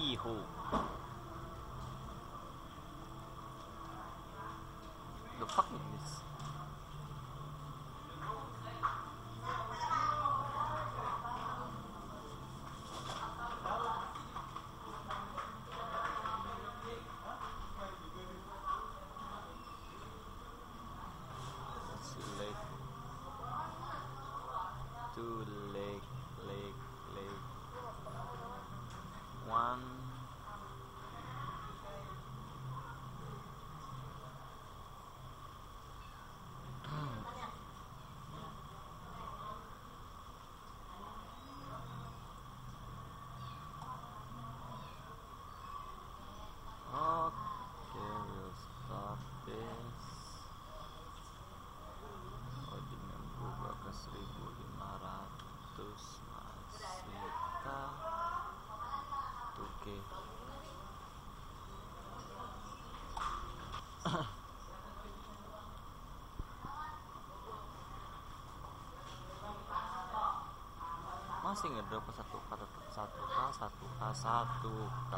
Ihu. The fuck is this? Masih ngedrop satu k.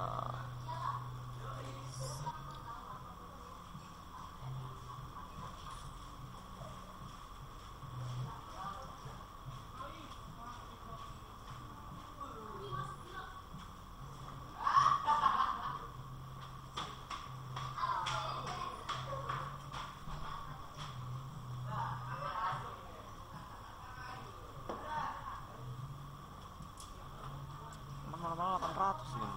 Malah 800 nih.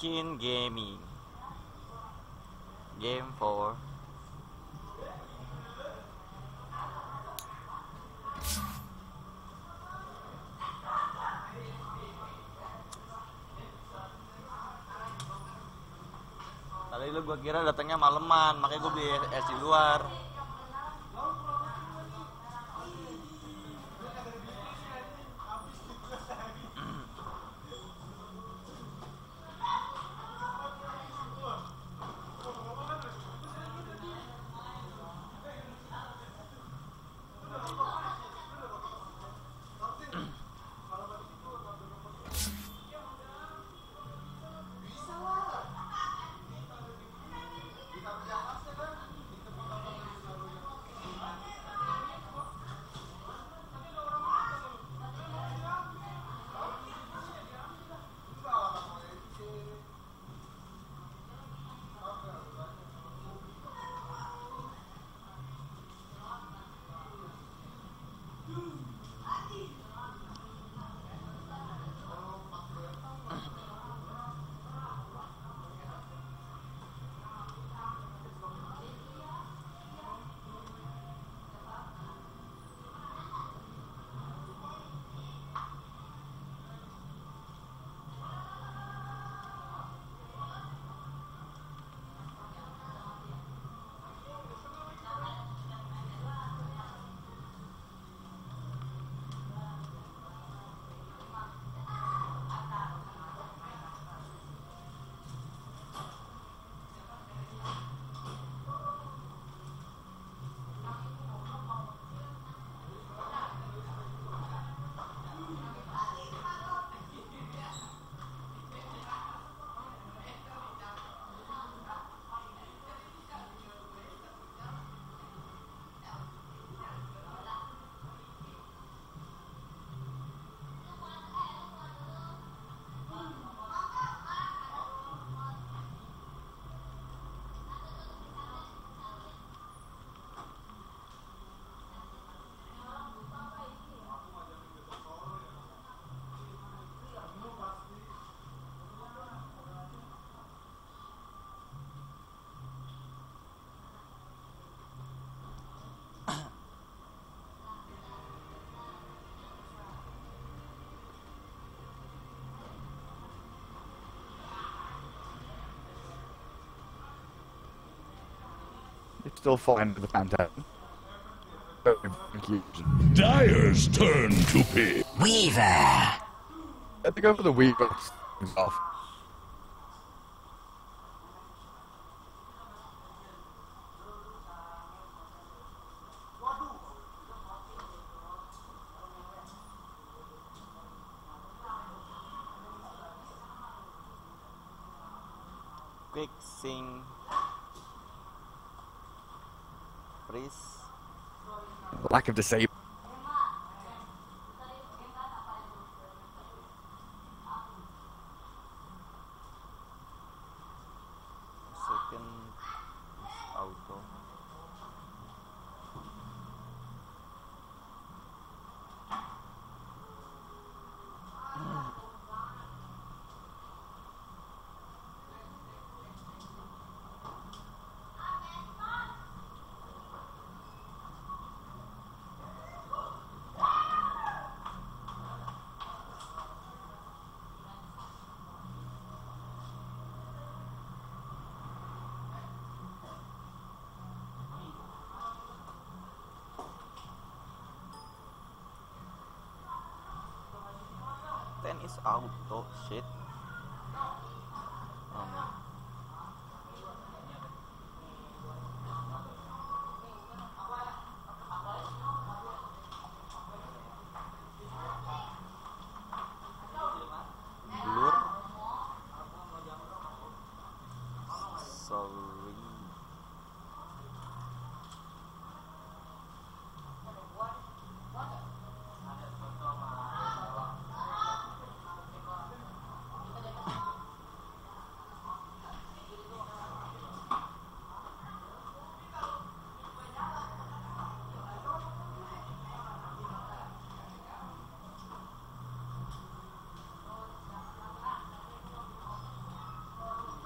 Machine Gaming Game for tadi lu gua kira datangnya maleman, makanya gua beli es di luar. It's still fine with the content. Dyer's turn to pick. Weaver. I have to go for the Weaver off. Quick Sing Freeze. Lack of disable. Second is auto. Ten is auto shit. Blur. Sorry.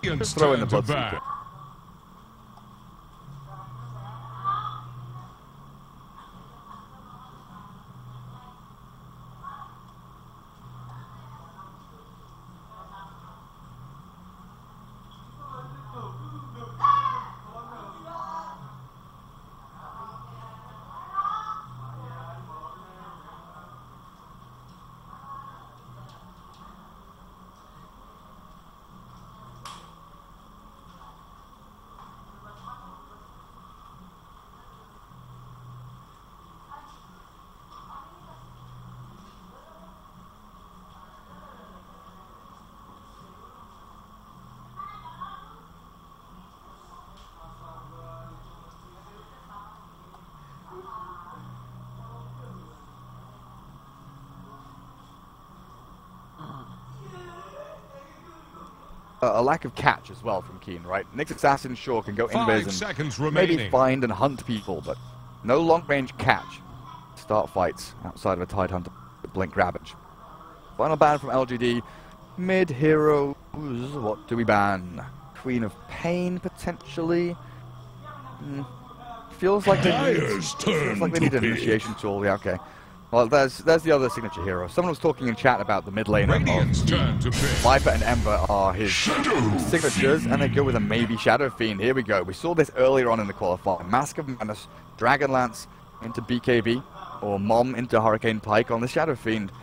Radiant's throw in the turn to blood bat. seeker. A lack of catch as well from Keen, right? Nick's assassin sure can go 5 invis seconds and remaining. maybe find and hunt people, but no long-range catch. Start fights outside of a Tide Hunter with Blink Ravage. Final ban from LGD. Mid heroes, what do we ban? Queen of Pain potentially. Feels like they need an initiation tool. Yeah, okay. Well, there's the other signature hero. Someone was talking in chat about the mid laner. Radiant's turn to pick. Viper and Ember are his signatures, and they go with a maybe Shadow Fiend. Here we go. We saw this earlier on in the qualifier. Mask of Madness, Dragonlance into BKB, or Mom into Hurricane Pike on the Shadow Fiend.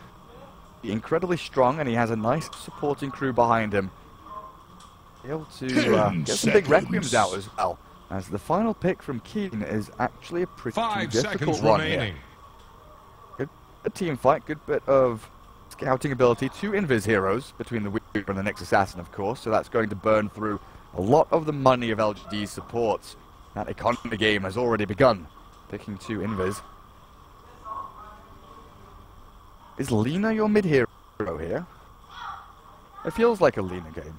Incredibly strong, and he has a nice supporting crew behind him. Be able to get some big Requiems out as well. As the final pick from Keen is actually a pretty 5 difficult seconds one remaining. here. A team fight, good bit of scouting ability, 2 invis heroes between the Weaver and the Nyx Assassin, of course, so that's going to burn through a lot of the money of LGD's supports. That economy game has already begun, picking 2 invis. Is Lina your mid hero here? It feels like a Lina game.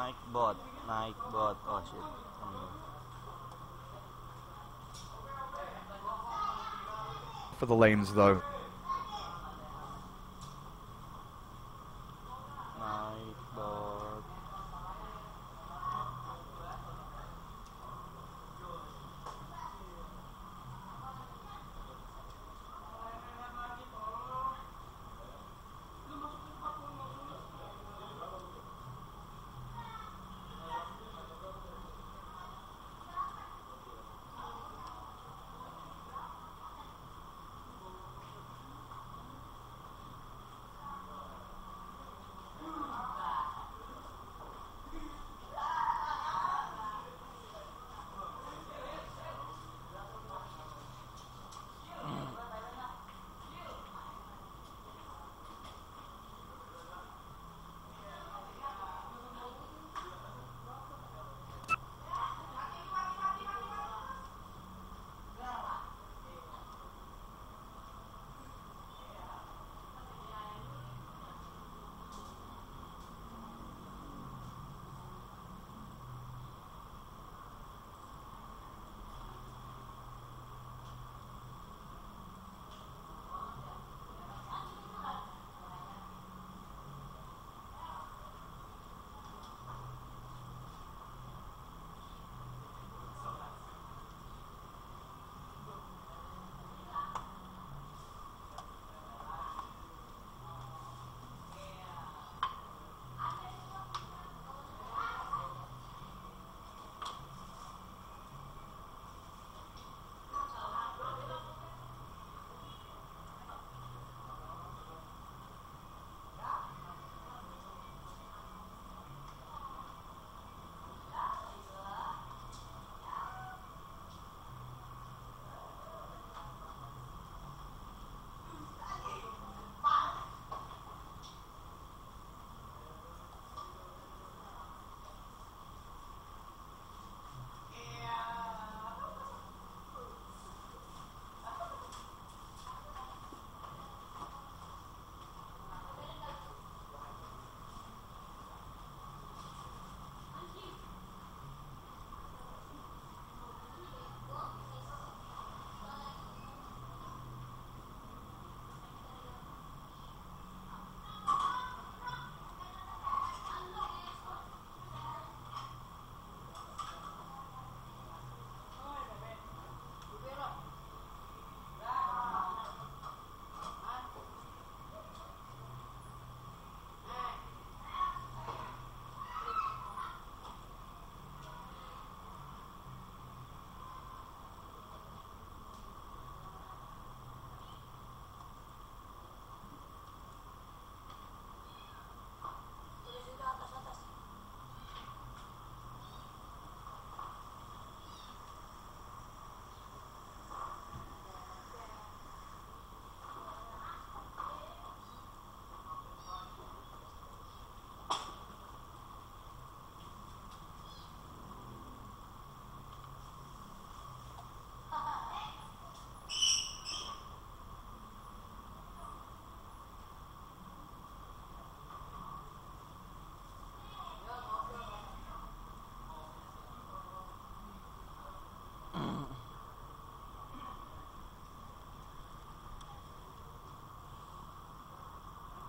Naik bot. Oh shit. For the lanes, though. Naik bot.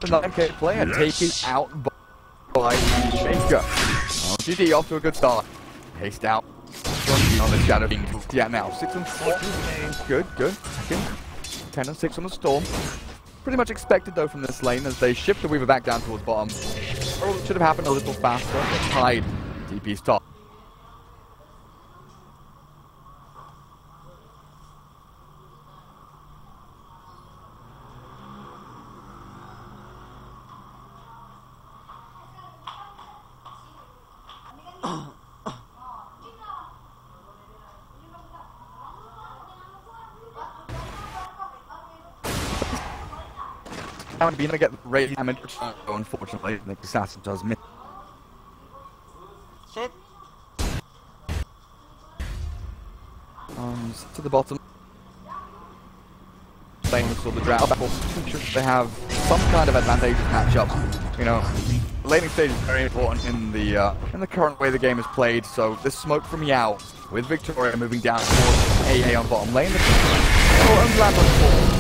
the 9K player taken out by Shaker. GD off to a good start. Haste out on the Shadow King. Yeah, now 6 and 4. Good. Second. 10 and 6 on the Storm. Pretty much expected though from this lane as they shift the Weaver back down towards bottom. Probably should have happened a little faster, but tied TP's top. I'm gonna get raised damage, unfortunately. I think the assassin does miss. Shit. To the bottom. Same with the drought battle. They have some kind of advantageous matchup. You know, laning stage is very important in the current way the game is played. So this smoke from Yao with Victoria moving down towards AA on bottom lane. Land on the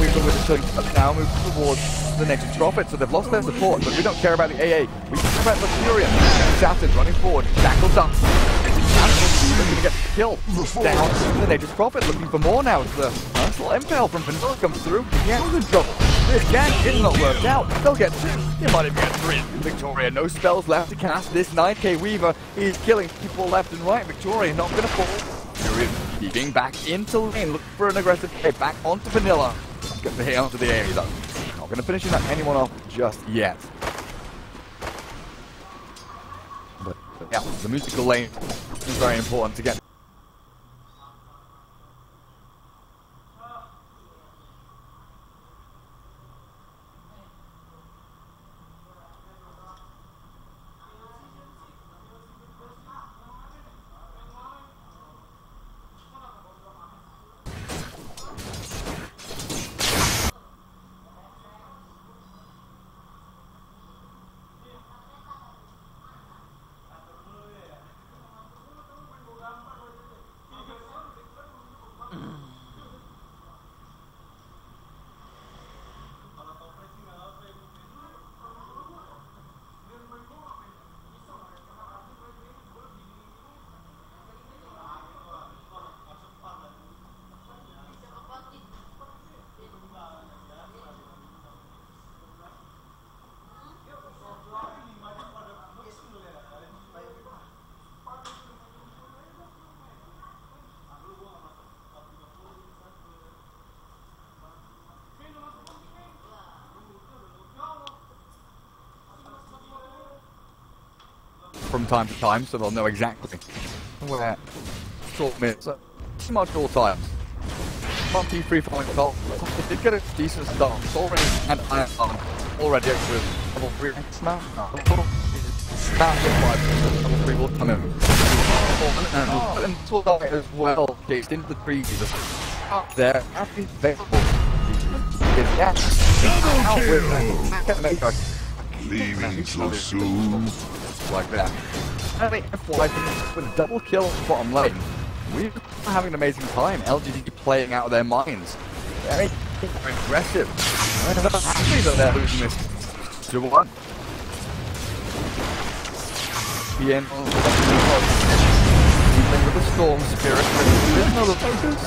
Weaver with the turn now move towards the next Prophet, so they've lost their support, but we don't care about the AA. We care about the Fury. Assassin running forward, shackled up. We're going to get killed. Down to the Nature's Prophet, looking for more now as the nice little impale from Vanilla comes through. Yeah, in trouble. This gang is not worked out. They'll get 2. They might even get 3. Victoria, no spells left to cast. This 9K Weaver is killing people left and right. Victoria not going to fall. Fury keeping back into lane, looking for an aggressive hit back onto Vanilla. Get the hit onto the AA though. Not going to finish anyone off just yet. But yeah, the musical lane is very important to get. From time to time, so they'll know exactly where short minutes are pretty much all times. Monkey free falling goal. They did get a decent start. It's already and Iron Arm already with level 3 ranks now. Level 3 will come in. And sort of as well, chased into the trees. Up there, actually available. Leaving so soon. Like that. And they F5 with a double kill bottom lane. We're having an amazing time. LGD playing out of their minds. Very aggressive. I'm happy that they're losing this 2-1. Bien with the Storm Spirit. There's another focus.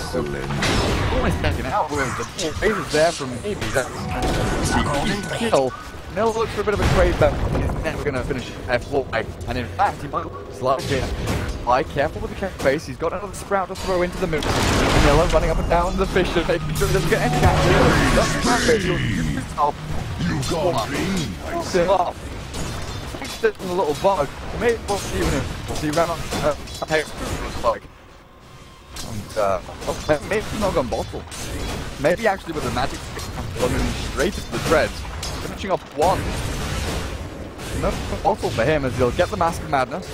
Always taken out with the 4 phases there from maybe that kill. Nell looks for a bit of a trade back. He's never going to finish F4. And in fact, he might slide here. Careful with the cat face. He's got another sprout to throw into the middle. Vanilla running up and down the Fisher, making sure he doesn't get any catch. You got me. Still off. Fixed it in a little bug. Maybe we'll see if he ran on like. And maybe he's not gone bottle. Maybe actually with the magic stick, running straight into the treads. Finishing off 1. No bottle for him as he'll get the Mask of Madness.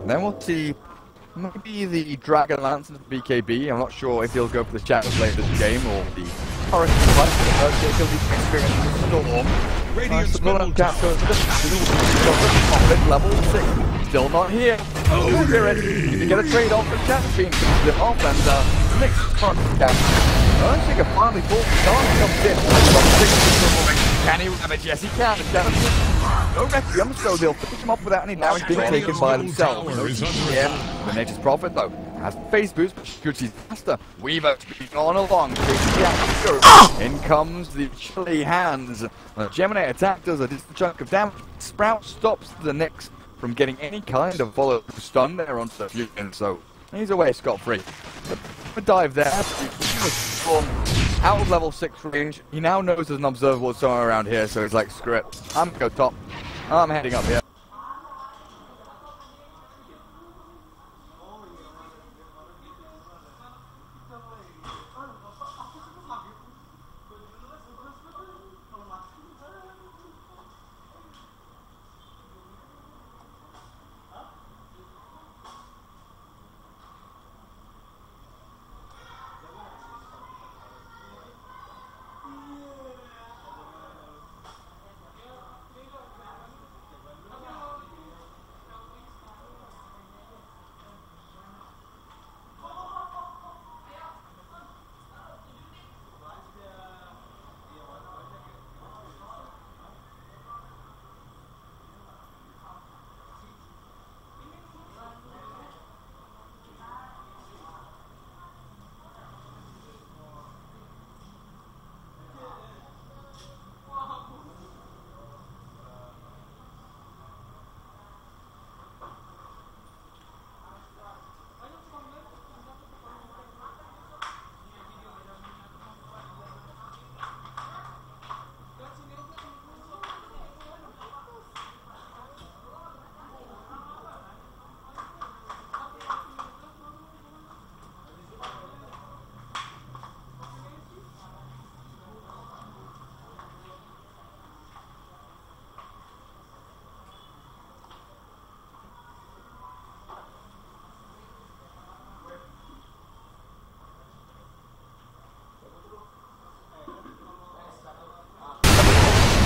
And then we'll see maybe the Dragon Lance into the BKB. I'm not sure if he'll go for the Shadow Blade this game or the Hurricane Punch. He'll be experiencing the Storm. Radiant's middle cap goes to the level 6. Still not here. Oh, you get a trade off with Shadow Fiend. The off and next front cap. Shaker finally falls down, comes in. Can he damage? Yes, he can. No Requiem, so they'll finish him off without any damage being taken by themselves. Yeah, the Nature's Prophet, though, has face boost, but shoots his master. Weaver speeding on along. In comes the chilly hands. The Gemini attack does a distant chunk of damage. Sprout stops the Nyx from getting any kind of follow stun there onto the Fusion, so he's away scot-free. A dive there. Out of level 6 range. He now knows there's an observable somewhere around here, so he's like, screw it. I'm gonna go top. I'm heading up here.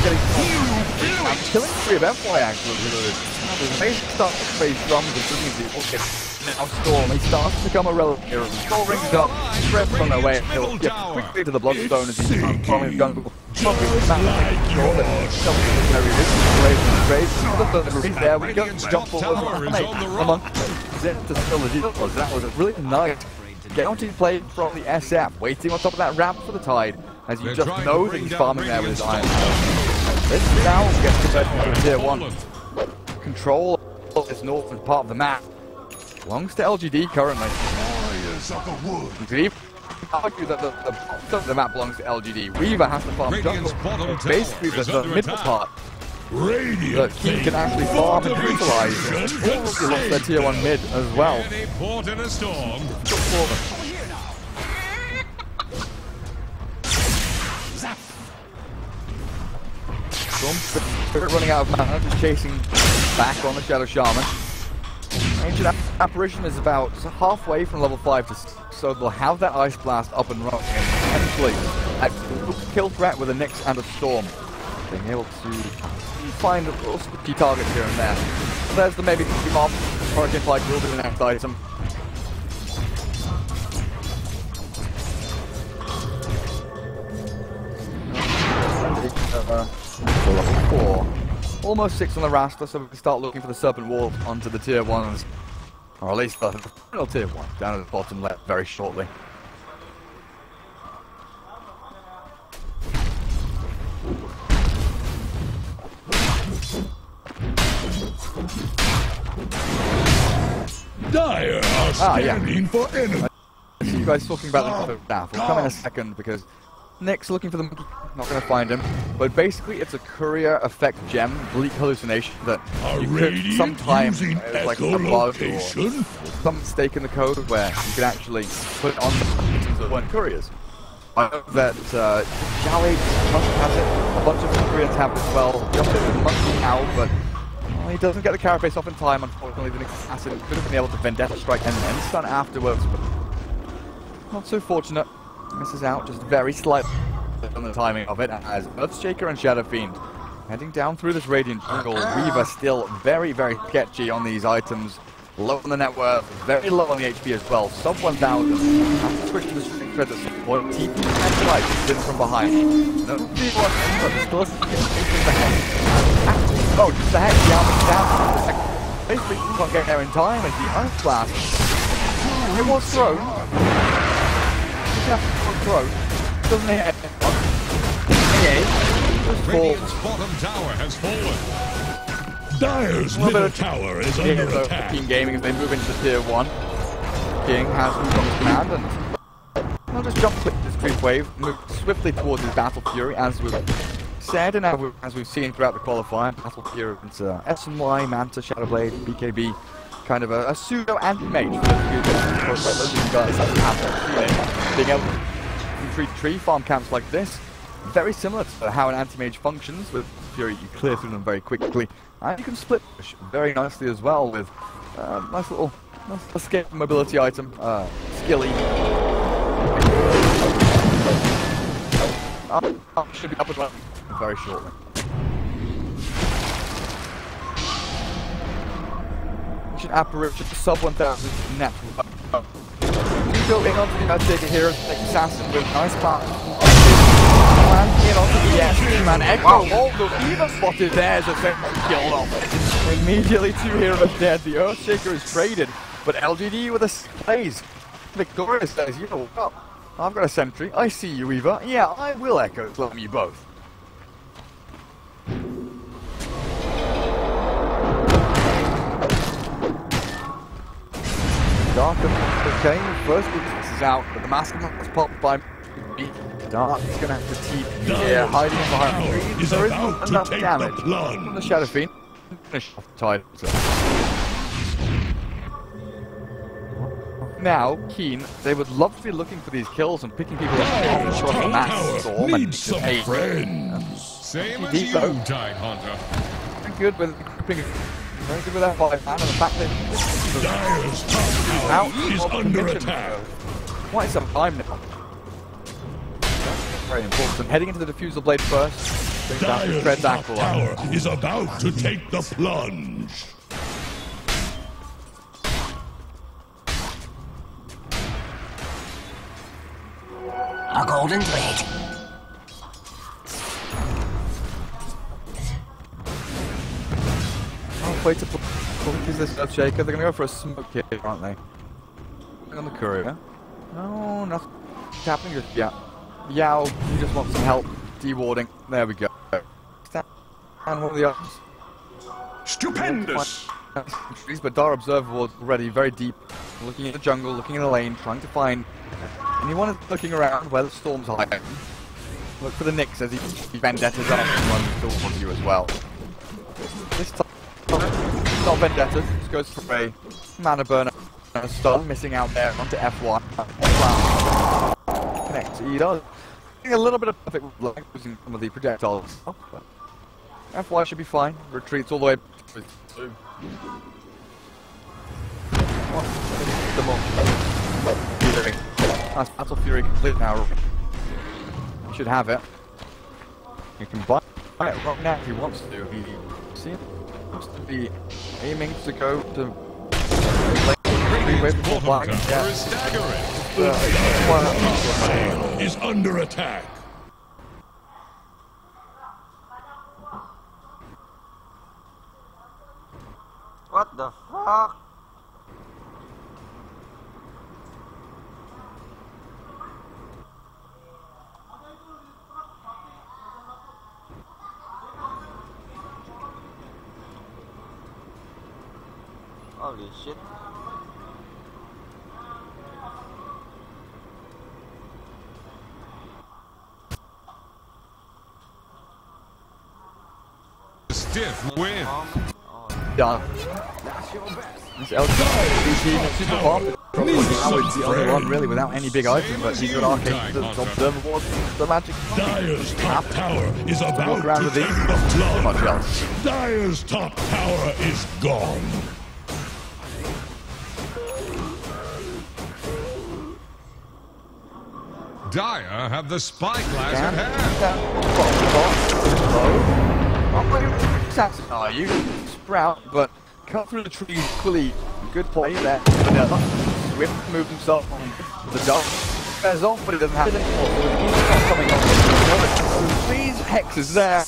I'm killing 3 of them, boy, actually. They start to face drums and suddenly now Storm, he starts to become a relative hero. Storm rings up, Trev's on their way, he'll get quickly to the Bloodstone as he's from his gun. There we go, jump forward, among to still the deal. That was a really nice bounty play from the SF, waiting on top of that ramp for the Tide, as you just know that he's farming there with his iron. This now gets converted to tier 1. Control of this northern part of the map belongs to LGD currently. You could argue that the bottom of the map belongs to LGD. Weaver has to farm jungle. Basically, the middle part that he can actually farm and utilize. Already lost their tier 1 mid as well. Spirit running out of mana, just chasing back on the Shadow Shaman. Ancient Apparition is about halfway from level 5 to 6, so they'll have that Ice Blast up and running, and potentially a kill threat with a Nyx and a Storm. Being able to find key targets here and there. So there's the maybe mob. Hurricane Flight will be the next item. Level 4. Almost 6 on the raster, so we can start looking for the Serpent Wall onto the tier 1s. Or at least the final tier 1, down at the bottom left very shortly. Dire are scanning for enemy. I see you guys talking about the staff. We'll come in a second because Nyx looking for them, not going to find him. But basically, it's a courier effect gem, bleak hallucination that you could sometimes like a bug or some mistake in the code where you could actually put on the items that weren't couriers. I know that Jowade has it, a bunch of couriers have it as well. Just a bit monkey now, but he doesn't get the carapace off in time. Unfortunately, the Nyx assassin could have been able to vendetta strike and then stun afterwards, but not so fortunate. Misses out just very slightly on the timing of it, as Earthshaker and Shadow Fiend heading down through this Radiant jungle. Weaver still very, very sketchy on these items. low on the net worth, very low on the HP as well, sub 1000. Have to switch to the strength thread at some point. TP and light is in from behind. No D1, but the still the head. Oh, just the head, Yao down. Basically, you can't get there in time as the Ice Blast. It was thrown. Doesn't hit anyone. Radiant's bottom tower has fallen. Dire's middle tower is under attack. King Gaming as they move into tier 1. King has moved on his command and he'll just jump clip this creep wave, move swiftly towards his Battle Fury as we've said and as we've seen throughout the qualifier. Battle Fury into S&Y, Manta, Shadowblade, BKB, kind of a pseudo anti-mage for those of you guys that have that feeling. Being able to treat tree farm camps like this, very similar to how an anti-mage functions. With Fury, you clear through them very quickly, and you can split push very nicely as well with nice little escape mobility item, skilly. Should be up and running very shortly. Apparition sub 1000 net. Built in onto the Undertaker here as the assassin with nice pass. And in onto the man Echo. Oh, even spotted there as a second killed off. Immediately 2 heroes dead. The Earthshaker is traded, but LGD with a plays. Victoria says, you know what? I've got a sentry. I see you, Eva. Yeah, I will Echo slam you both. Dark, okay, first this is out, but the mask is popped by me. Dark is going to have to TP here, hiding behind the trees. There isn't enough damage from the Shadow Fiend. Finish off the tide. Now, Keen, they would love to be looking for these kills and picking people up across the map. Storm and just Same as you, Tide Hunter. Very good with creeping. Very good with that 5-man, and the fact that Dire's top tower is under attack. Quite some time now. Very important. Heading into the Diffusal Blade first. Dire's top tower is about to take the plunge. A golden blade. Wait to use this Earthshaker. They're going to go for a smoke here, aren't they? On the courier. No, nothing happening just yet. Yao, he just wants some help dewarding. There we go. And one of the others. Stupendous! But Dar Observer was already very deep, looking at the jungle, looking in the lane, trying to find anyone looking around where the storm's hiding. Look for the Nyx as he vendettas up and runs towards you as well. This time, not vendetta, just goes for a mana burner and a stun, missing out there onto F1. Connect, he does. A little bit of perfect luck using some of the projectiles. FY should be fine, retreats all the way to 2. Nice Battle Fury complete now. You should have it. You can buy it right now if he wants to. He seems to be aiming to go to is under attack. What the fuck? Holy shit. Stiff win. Done. This LG super bomb. Now it's the only one really without any big items, but he's got arcane, the observer ward, the magic. Dire's top tower is about walk around to with take these. the plunge. Much else. Dire's top tower is gone. Dire have the spyglass at hand. You Sprout, but cut through the trees quickly good play there. Vanilla. Swift moved himself on the dot. Bears off, but he doesn't have it anymore. So he's coming on. These hexes there.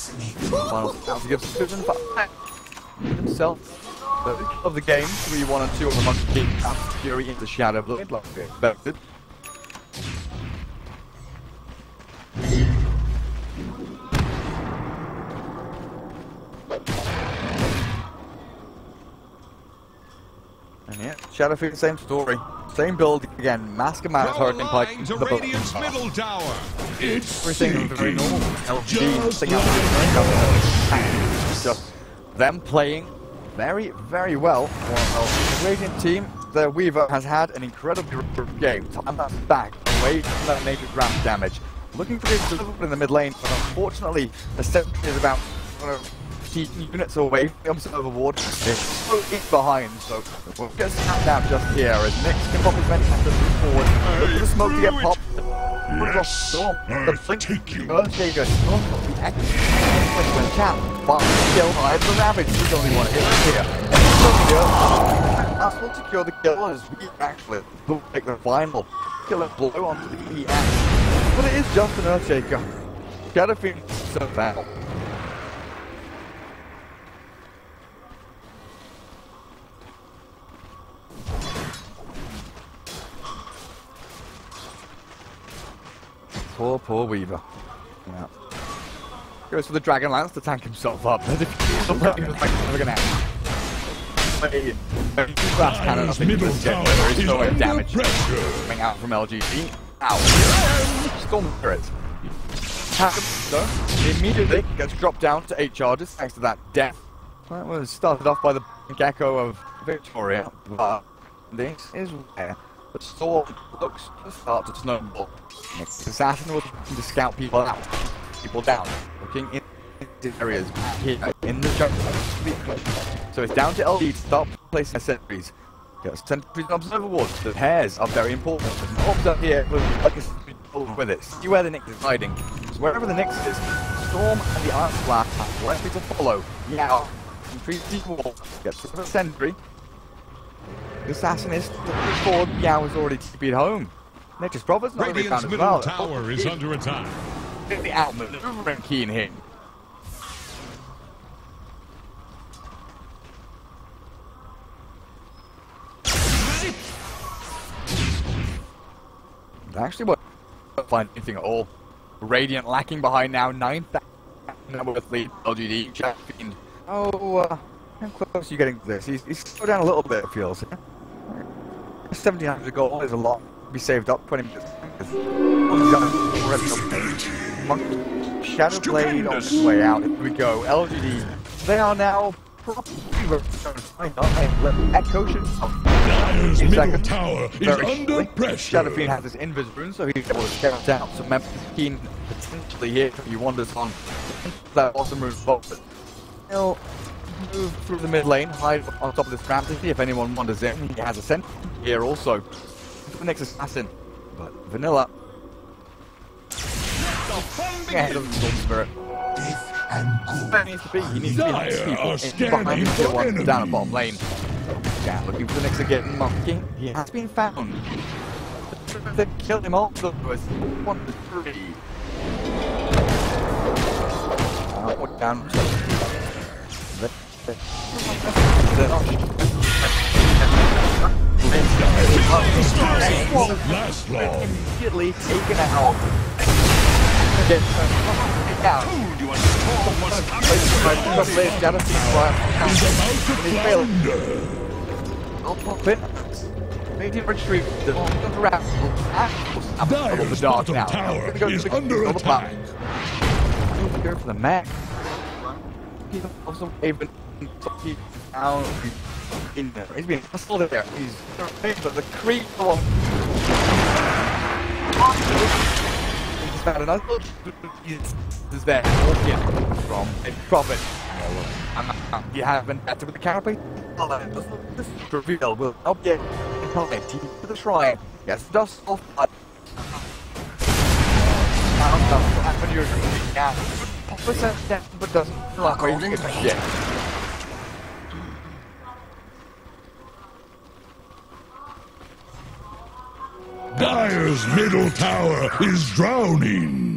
Final out to give Susan himself of the game. 3-1 and 2 on the monkey. Fury into Shadow Blade like we expected. And yeah, Shadowfield, same story. Same build again. Mask of Madness, Hurricane Pike. To Radiant's middle tower. It's everything very normal. LG, just them playing very, very well. Well, the Radiant team, the Weaver has had an incredibly good game. Time that's back away from that naked ramp damage. Looking for this delivered in the mid lane, but unfortunately, the sentry is about units away from the observer ward. It's so deep behind, so we'll get snapped out just here as Nix can pop as many as move forward. Look for the smoke to get popped. Yes, The blink, Earthshaker, Storm, the excellent chat. But kill, I have the Ravage, he's the only one hit here. That's will secure the kill as we actually will take the final killer blow onto the EX. But it is just an Earthshaker. Shadowfield so foul. Poor Weaver. Yeah. Goes for the Dragon Lance to tank himself up. As if he's never gonna happen. Blast cannon up into this jet where there is no damage coming out from LGD. Ow. Storm Spirit. So, immediately gets dropped down to 8 charges thanks to that death. That was started off by the Gecko of Victoria, but this is where the storm looks to start to snowball. Next assassin will to scout people out, people down, looking in areas here in the jungle. So it's down to LD to start placing their sentries. Yes, sentries and observer wards. The pairs are very important. There's an obs up here like a with it. See where the Nyx is hiding. So wherever the Nyx is, Storm and the Iron Blast are likely to follow. Yeah, increase deep wall. Gets rid of a sentry. The assassin is looking forward. Yao is already TP'd home. Nature's Prophet's not really found as well. Radiant's middle tower is under attack. The outmaneuver keen here. Actually, won't find anything at all. Radiant lacking behind now. 9,000 number with lead. LGD champion. Oh, how close are you getting to this? He's slowed down a little bit, it feels. 1,700 gold is a lot. Be saved up 20 minutes. Monkey Shadow Blade on its way out. Here we go. LGD. They are now probably Echo should Dyer's middle tower is under pressure. Shadowfiend has his invis rune, so he's able to scout out. So Memphis Keen potentially here if he wanders on that awesome rune forward. He'll move through the mid lane, hide on top of this ramp to see if anyone wanders in. He has a sentry here also. The next assassin, but Vanilla ahead of the Storm Spirit. Where he needs to be. He needs to be next people behind him to one down at bottom lane. Yeah, looking for the next again. Monkey. He has been found. They killed him also with 1 to 3. Down. Last long. Immediately taken out. Get out. Radiant retreat. The Dyer's bottom tower is under attack. Go for the Mac. He's also even down. He's been hustled there. He's but the creep one. He's found another. He's there walking from a prophet. You have been better with the canopy. This reveal will help you implement to the shrine. Yes, dust off. What happened? You're now. Percent down, but doesn't lock golden blade. Dire's middle tower is drowning.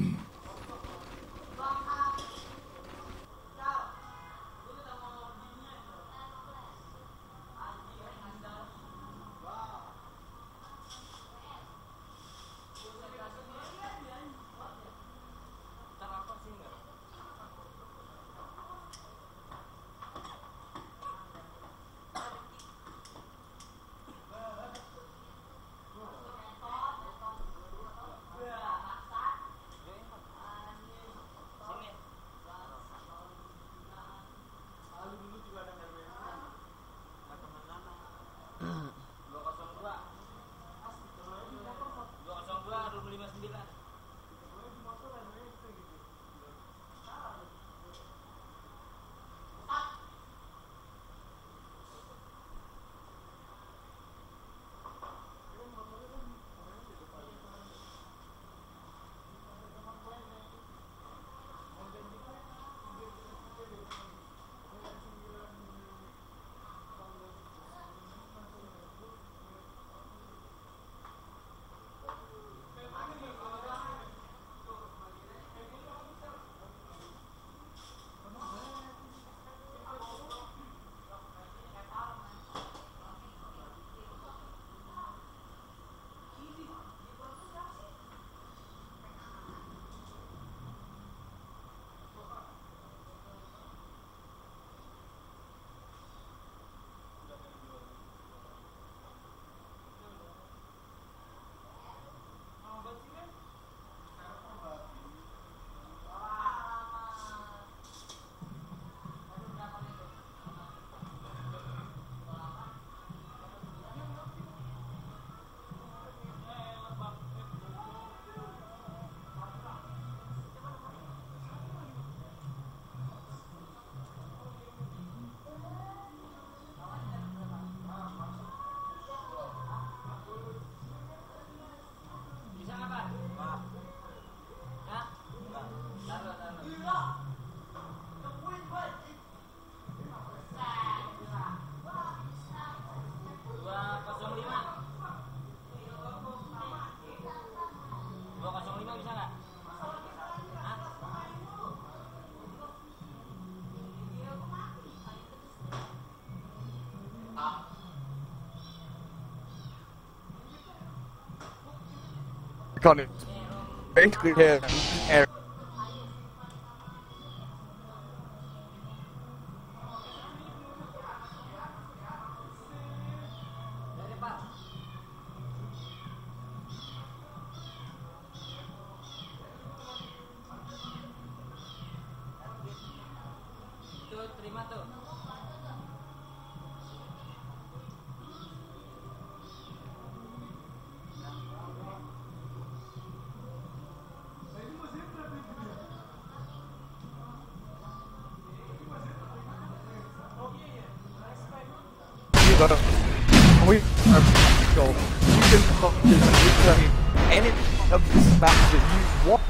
Can't basically hear air. We are practical. You can focus on reclaiming any of this match that you want.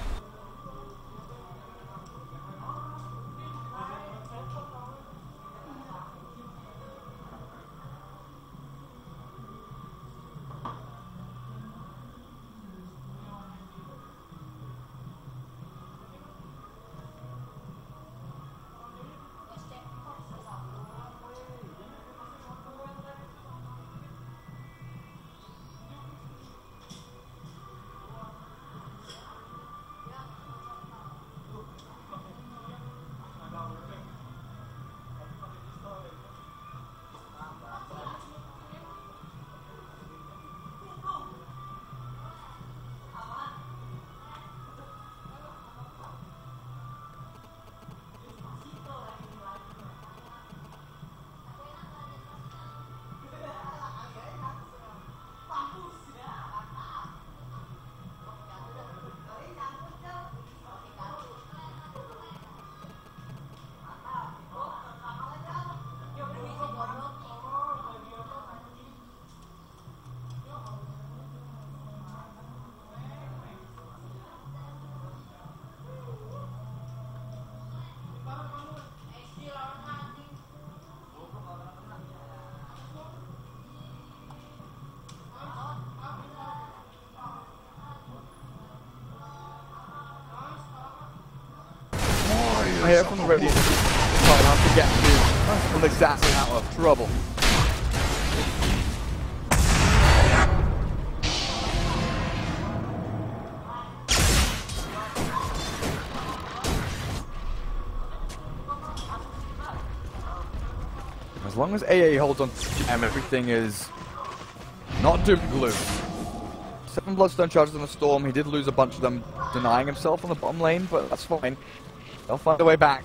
here from the Radiant. Probably have to get to the assassin out of trouble. As long as AA holds on to him, everything is not doom and gloom. 7 Bloodstone charges on the Storm. He did lose a bunch of them, denying himself on the bottom lane, but that's fine. They'll find a way back.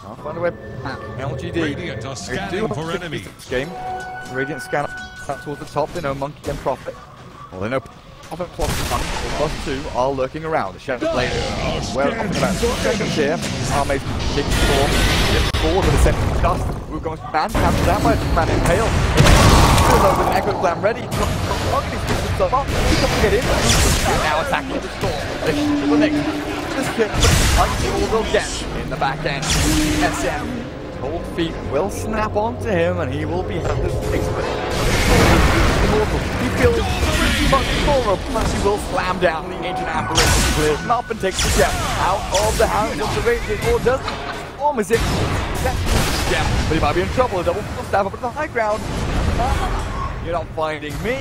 They'll find a way back. LGD. Radiant are scanning for enemies. This game. Radiant scan up towards the top. They know Monkey and Prophet. Well, they know Prophet plus 1, plus 2 are lurking around. The Shadow Blade. Well, about 4 seconds here. Army's kicking Storm. Gets forward with a second dust. We're going to ban. Cancel down by Man Impale. Still with an Echo Glam ready. He's himself up. He's going to get in. Now attacking the Storm. They shoot the next. This kid, like all will get in the back end. SM. Cold feet will snap onto him and he will be held as expert. He feels pretty much vulnerable, plus he will slam down the ancient apparition, clears him up and takes the gem out of the hands of the Radiant, or does Storm is it? Gem, but he might be in trouble. A double full stab up at the high ground. You're not finding me.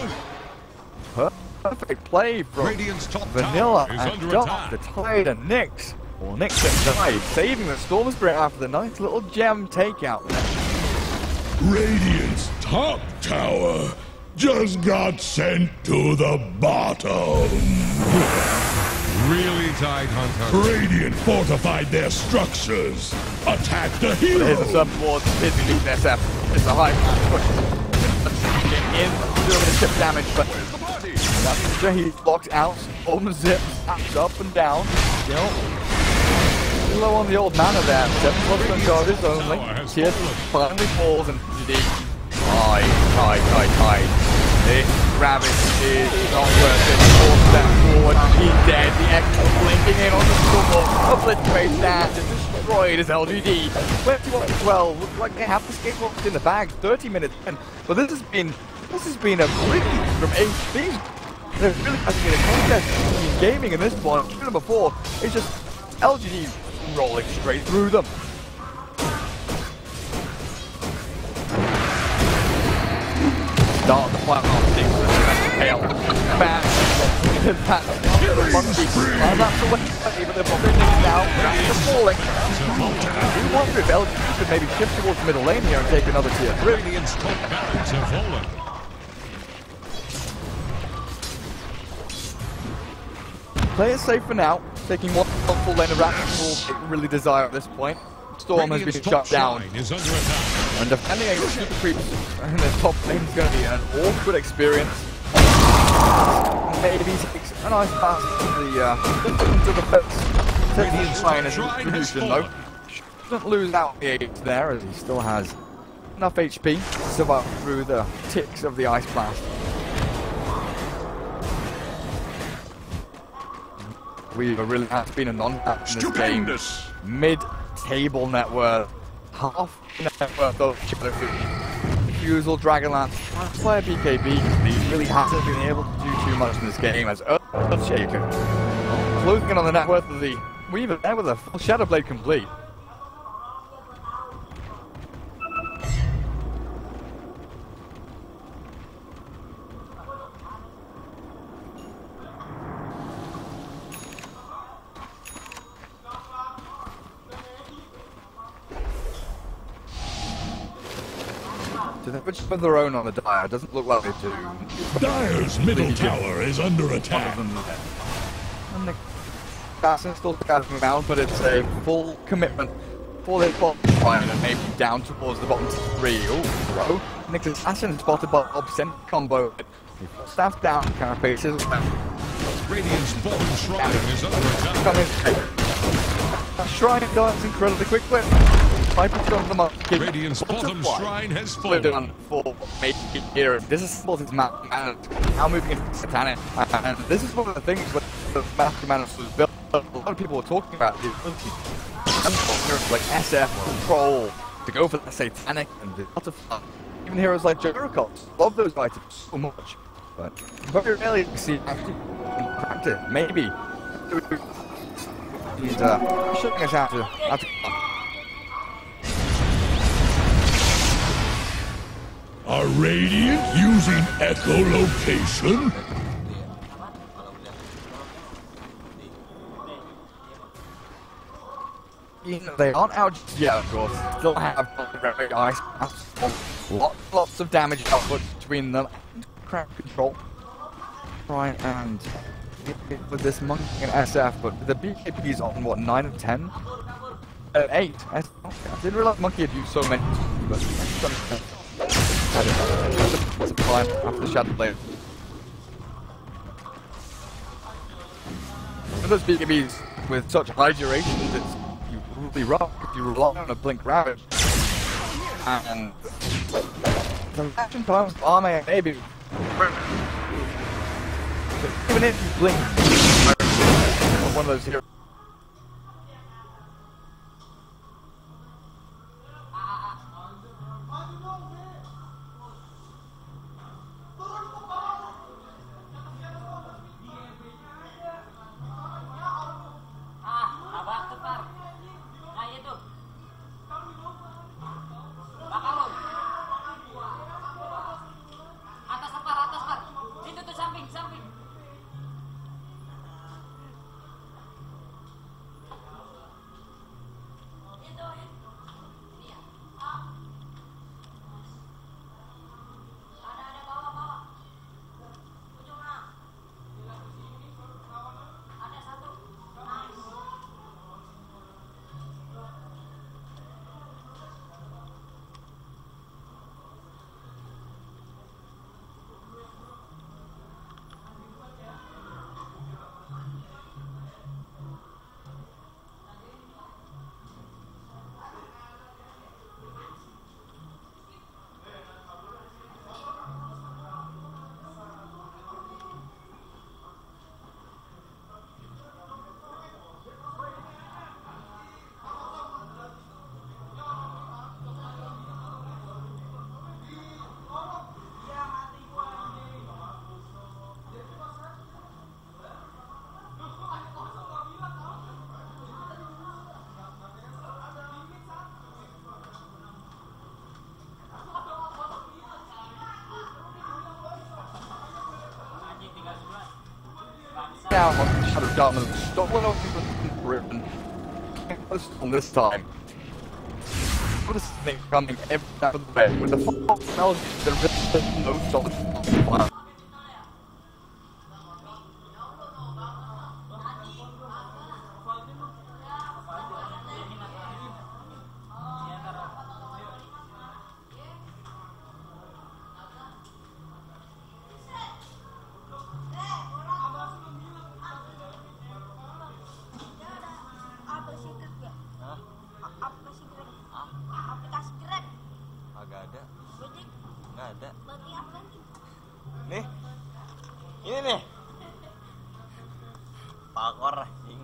Perfect play from Vanilla and Doc, the Tide and Nyx. Or Nyx and Tide, saving the Storm Spirit after the nice little gem takeout. Radiant's top tower just got sent to the bottom. Really, Tide Hunter? Radiant fortified their structures. Attack the hero. Here's the sub towards his SF. It's a high push. In, doing the chip damage, but he blocks out, Storm zips, taps up and down. You know, low on the old mana there. 7 Bloodstone charges only. Tears finally falls and Tide. This rabbit is not worth it. 4 steps forward, he's dead. The Echo blinking in on the Storm. Obliterate that and destroyed his LGD. 21-12. Looks like they have the skateboards in the bag. 30 minutes in. But this has been a really from HP. There really hasn't been a contest in gaming in this one. Number 4 is just LGD rolling straight through them. Start the fight off, Impale. Bad. That's the monkey. That's the way, but they're positioning now. They're falling. We wonder if LGD could maybe shift towards the middle lane here and take another tier 3. Radiant's top barracks have fallen. Play it safe for now, taking one full lane of Raptors will really desire at this point. Storm has been shut down. And defending against super creeps in the top lane is going to be an awkward experience. Maybe takes a nice pass to the fence. Taking his line as a distribution though. Shouldn't lose out the 8 there as he still has enough HP to survive through the ticks of the Ice Blast. Weaver really has been a non-factor in this game. Mid-table net worth, half net worth of Refusal, Dragonlance, player BKB, he really hasn't been able to do too much in this game as Earthshaker. Closing in on the net worth of the Weaver there with a full Shadow Blade complete. They have of their own on the Dire. Doesn't look like they do. Dire's middle tower is under attack. And the assassin still casting them out, but it's a full commitment for their bottom line and maybe down towards the bottom 3. Oh, throw. Nick's assassin spotted by Obscene combo. He staffs down, carapaces. Radiant's bottom shrine is under attack. Shrine dies incredibly quickly. Radiant's bottom shrine has fallen. For making here. This is his map and now moving into Satanic. And this is one of the things where the map command was built. A lot of people were talking about the ability like SF control to go for the Satanic and a lot of fun. Even heroes like Jericho love those items so much. But very rarely you see actually in practice. Maybe He's showing us how to Are Radiant using echolocation? They aren't out yet, of course. Still have very nice, lots of damage output between them. Crowd control. Try and with this monkey and SF, but the BKB's on what, 9 of 10? 8. I didn't realize monkey had used so many, but it's a climb after the shadow blade. One of those BKBs with such high durations, it's really rough if you rely on a blink rabbit. And the reaction times are maybe even if you blink one of those heroes. Now on Shadow Dominant, stolen over Britain. On this time. What is this thing coming every time of the way? With the fall smells, there is no solid fire. Nih, ini nih, pakor anjing.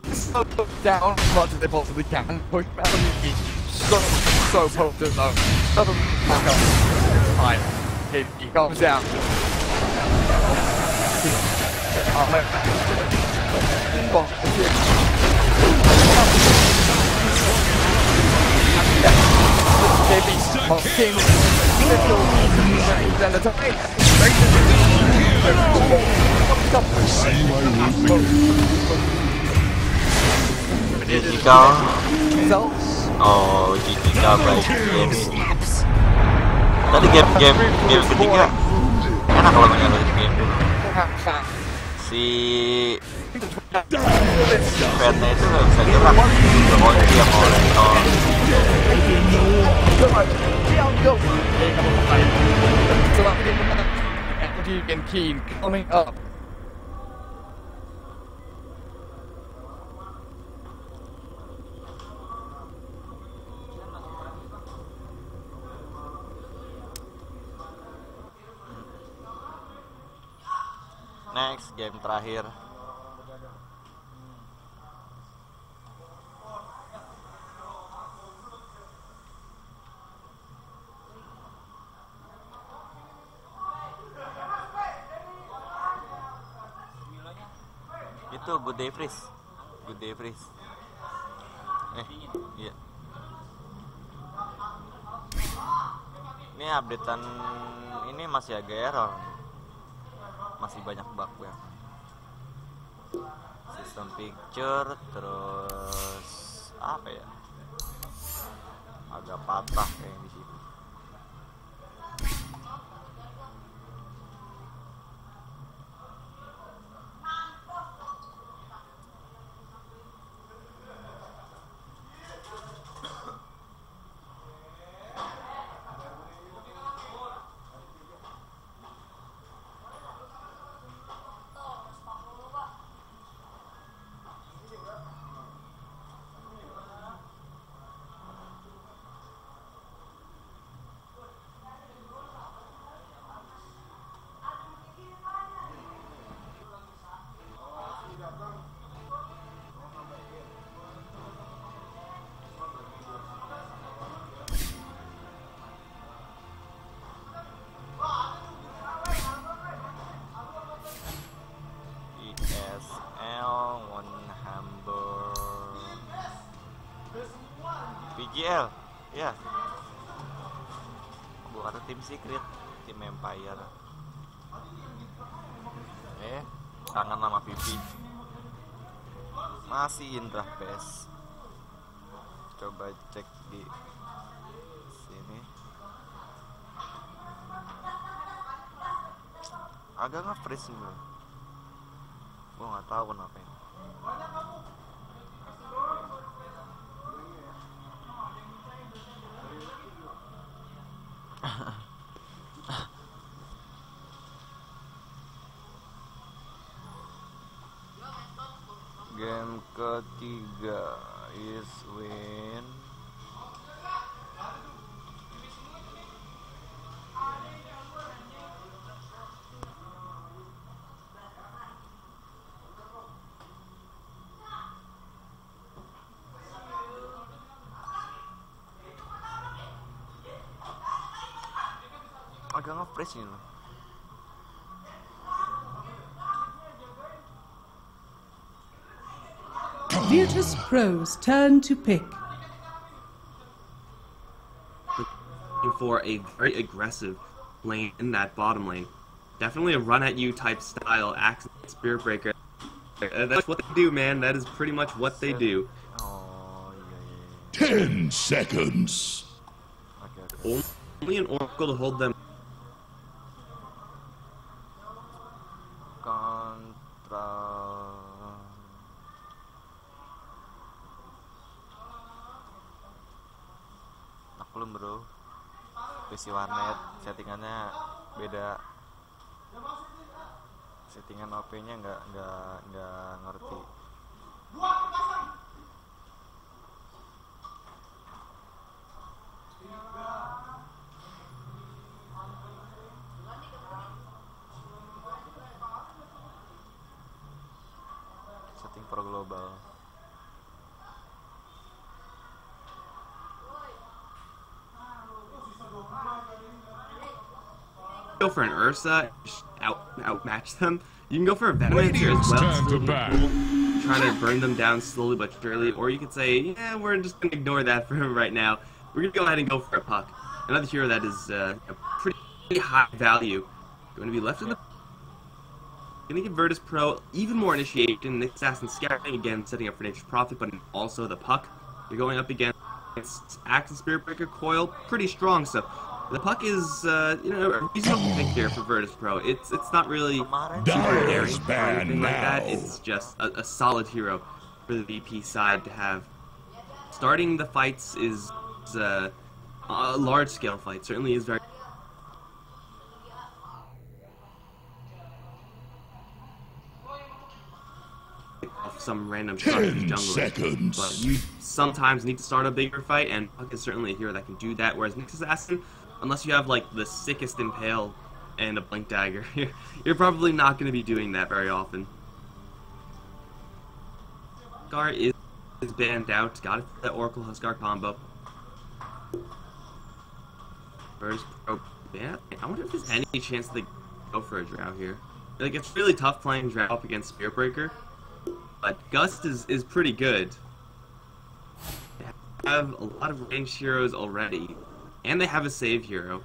Slow down as much as they possibly can. Push back on your feet. So potent though. Doesn't back up. Fine. He comes down. Digital. Oh, digital break games. Tadi game ketiga enak kalau main game. Si Fatnya itu nggak bisa gerak. Pokoknya dia mau lentor. And Keen coming up. Next game terakhir. itu good day freeze. Good day freeze. Iya. Ini updatean ini masih agak error. Masih banyak bug ya. System picture terus apa ya? Agak patah kayak di situ. PGL, ya. Gua kata tim secret, tim Empire. Kangen sama Pipi. Masih Indra Best. Coba cek di sini. Agak nge-freeze nih, bro. Gua nggak tahu kenapa ini. Game ketiga is win. Agak nge-freeze ini loh. DOTA2's turn to pick. For a very aggressive lane in that bottom lane. Definitely a run at you type style, axe spear breaker. That's what they do, man. That is pretty much what they do. 10 seconds. Only an oracle to hold them. Maklum bro, PC warnet settingannya beda, settingan OP-nya nggak ngerti. Setting pro global. Go for an Ursa, outmatch them. You can go for a Venomancer as well, trying to burn them down slowly but surely. Or you could say, yeah, we're just going to ignore that for right now. We're going to go ahead and go for a Puck. Another hero that is a pretty high value. Going to be left in the... Going to give Virtus Pro even more initiation. Nick Assassin scouting again, setting up for Nature's Prophet, but also the Puck. You're going up against Axe and Spirit Breaker Coil, pretty strong, so the Puck is, a reasonable pick here for Virtus Pro. It's not really super daring or anything like that. It's just a solid hero for the VP side to have. Starting the fights is a large-scale fight. Certainly is very. Some random junglers, but you sometimes need to start a bigger fight, and Puck is certainly a hero that can do that. Whereas Nyx Assassin, unless you have like the sickest impale and a blink dagger, you're probably not going to be doing that very often. Huskar is banned out. Got it for that Oracle Huskar combo. Virtus Pro ban. I wonder if there's any chance they go for a Drow here. Like, it's really tough playing Drow up against Spirit Breaker. but Gust is pretty good. They have a lot of ranged heroes already, and they have a save hero.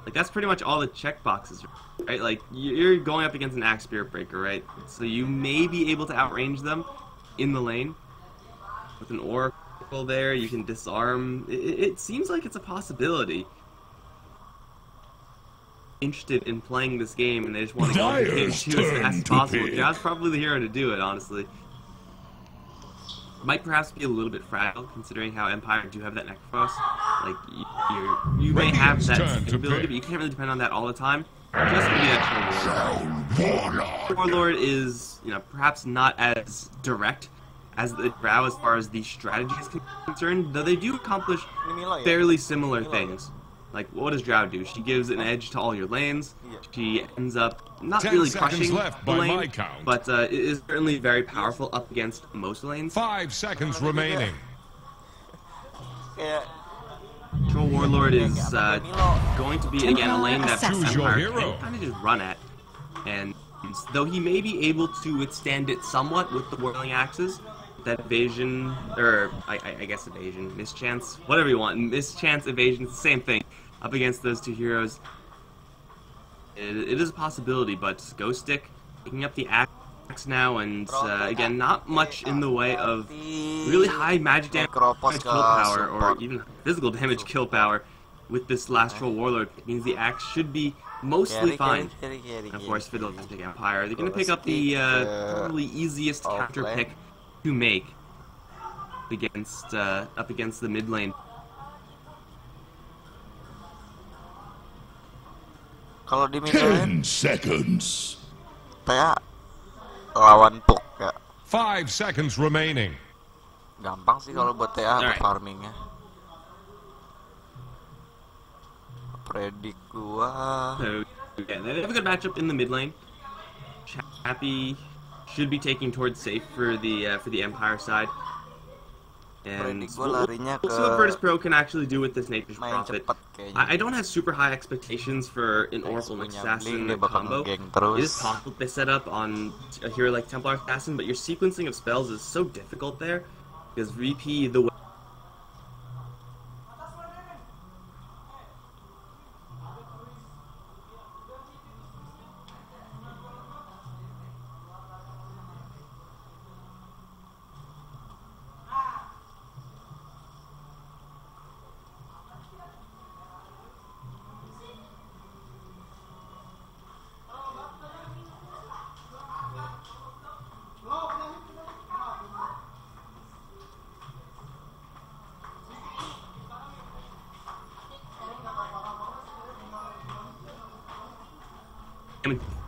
Like, that's pretty much all the checkboxes, right? Like, you're going up against an Axe Spirit Breaker, right? So you may be able to outrange them in the lane. With an Oracle there, you can disarm. It seems like it's a possibility. Interested in playing this game, and they just want to go into game 2 as fast as possible. Jow's probably the hero to do it, honestly. Might perhaps be a little bit fragile, considering how Empire do have that Necrophos. Like, you may have that ability, but you can't really depend on that all the time. Just maybe that Warlord. Warlord is, you know, perhaps not as direct as the Drow as far as the strategy is concerned, though they do accomplish fairly similar things. Like, what does Drow do? She gives an edge to all your lanes. She ends up not really crushing the lane, but it is certainly very powerful up against most lanes. 5 seconds remaining. Control Warlord is going to be, again, a lane that Empire can kind of just run at. And though he may be able to withstand it somewhat with the Whirling Axes, that evasion, or I guess evasion, mischance, whatever you want, mischance, evasion, it's the same thing. Up against those two heroes, it is a possibility, but Ghost Stick picking up the axe now, and again, not much in the way of really high magic damage kill power, or even physical damage kill power with this last troll warlord. It means the axe should be mostly fine. And of course, Fiddle can pick Empire. They're going to pick up the probably easiest counter pick to make up against the mid lane. Kalau di 10 seconds. kayak lawan Puk ya. 5 seconds remaining. Gampang sih kalau buat TA buat farmingnya. Predik gua. So, yeah, they have a good matchup in the mid lane. Chappy should be taking towards safe for the Empire side. And we'll see what Virtus Pro can actually do with this Nature's Prophet. I don't have super high expectations for an Oracle and Assassin combo. It is possible they set up on a hero like Templar Assassin, but your sequencing of spells is so difficult there, because VP the way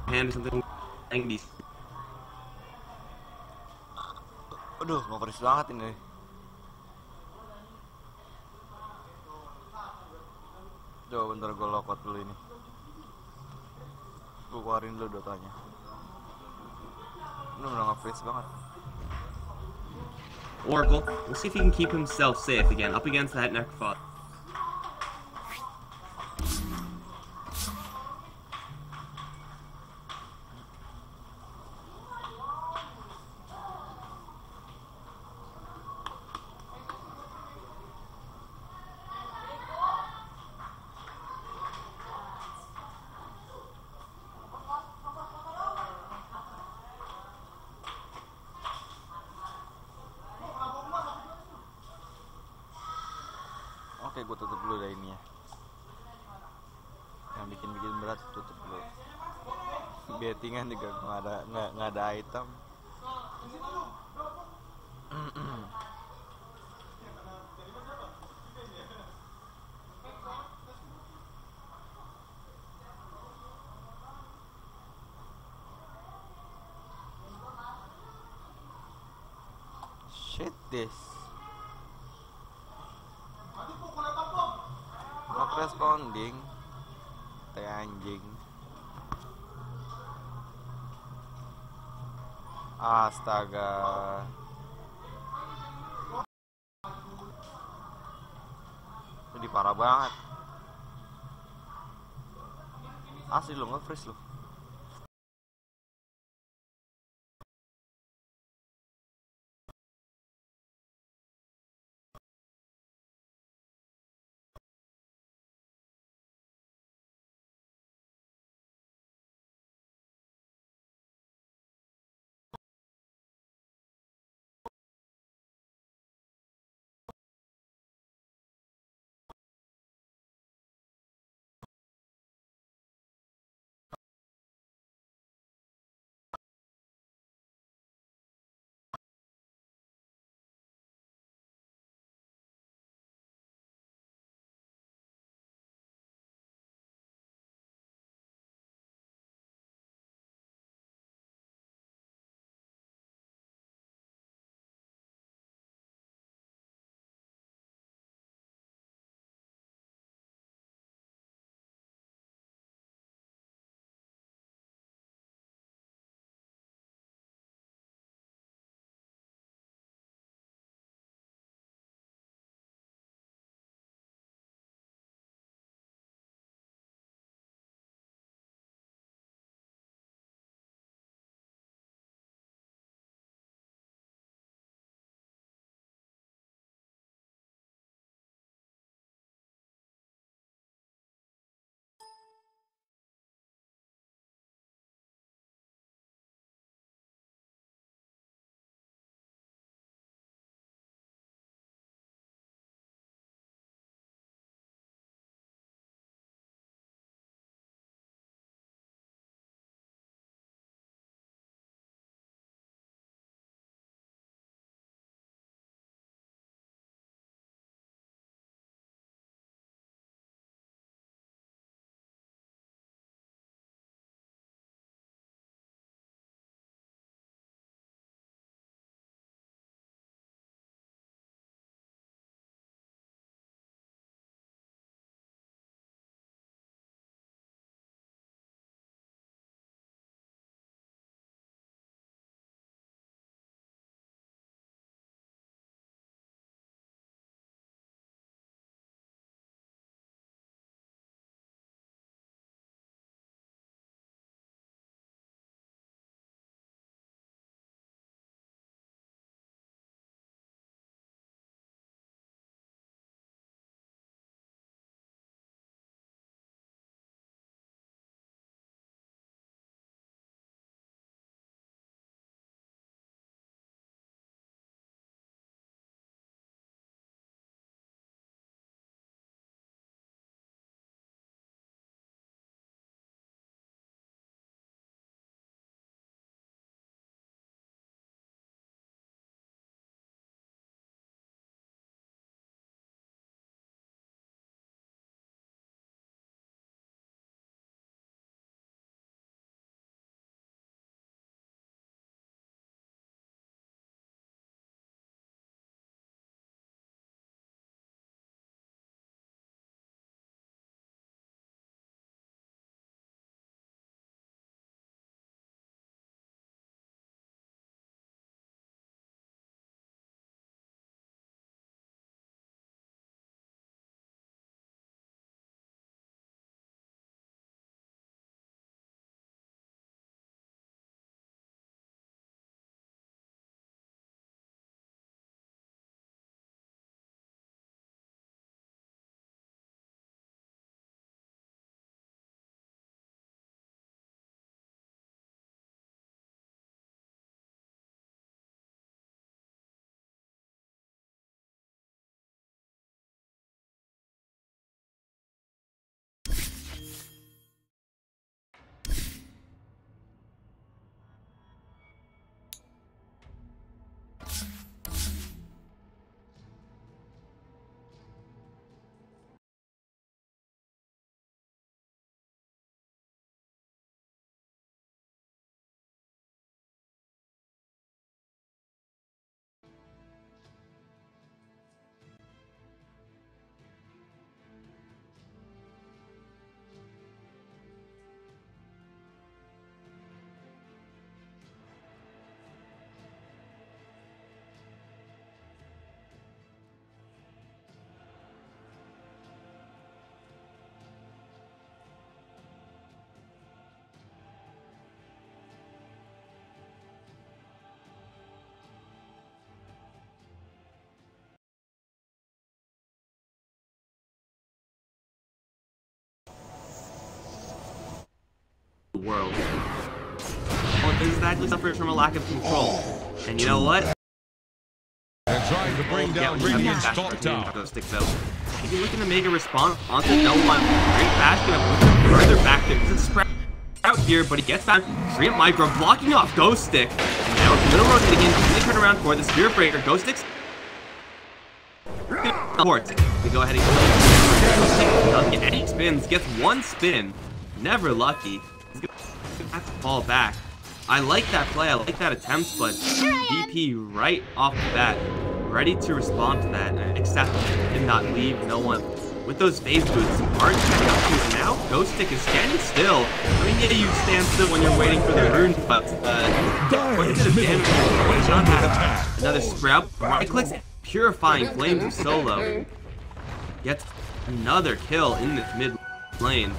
hand or something like this. Aduh, ngoperis banget ini. Coba bentar gue lokot dulu ini. Gue keluarin dulu dotanya. Ini udah nge-freeze banget. Oracle, we'll see if he can keep himself safe again up against that Necrophos. Oke, gue tutup dulu dah ini ya. Yang bikin berat tutup dulu. Bettingan juga nggak ada item. Shit this. Not responding. Teh anjing. Astaga. Ini parah banget. Asli lo nge-freeze lo. world. Well, this actually suffers from a lack of control. And you know what? They're trying to bring down Radiant's top tower. Sticks out. If you're looking to make a response onto no one, very fast, gonna put him further back there. He's a sprout out here, but he gets down. Free up Micro, blocking off Ghost Stick. And now it's middle rotating in. They turn around for the Spirit Breaker. Ghost Stick's port. We go ahead and doesn't get any spins. Gets one spin. Never lucky. He's gonna have to fall back. I like that play. I like that attempt, but VP right off the bat, ready to respond to that, except did not leave no one. With those phase boots, hard to catch up to. Now Ghost Stick is standing still. I mean, yeah, you stand still when you're waiting for the rune, but quite a bit of damage. Not have another sprout. Right clicks, purifying flames of Solo. Gets another kill in this mid lane.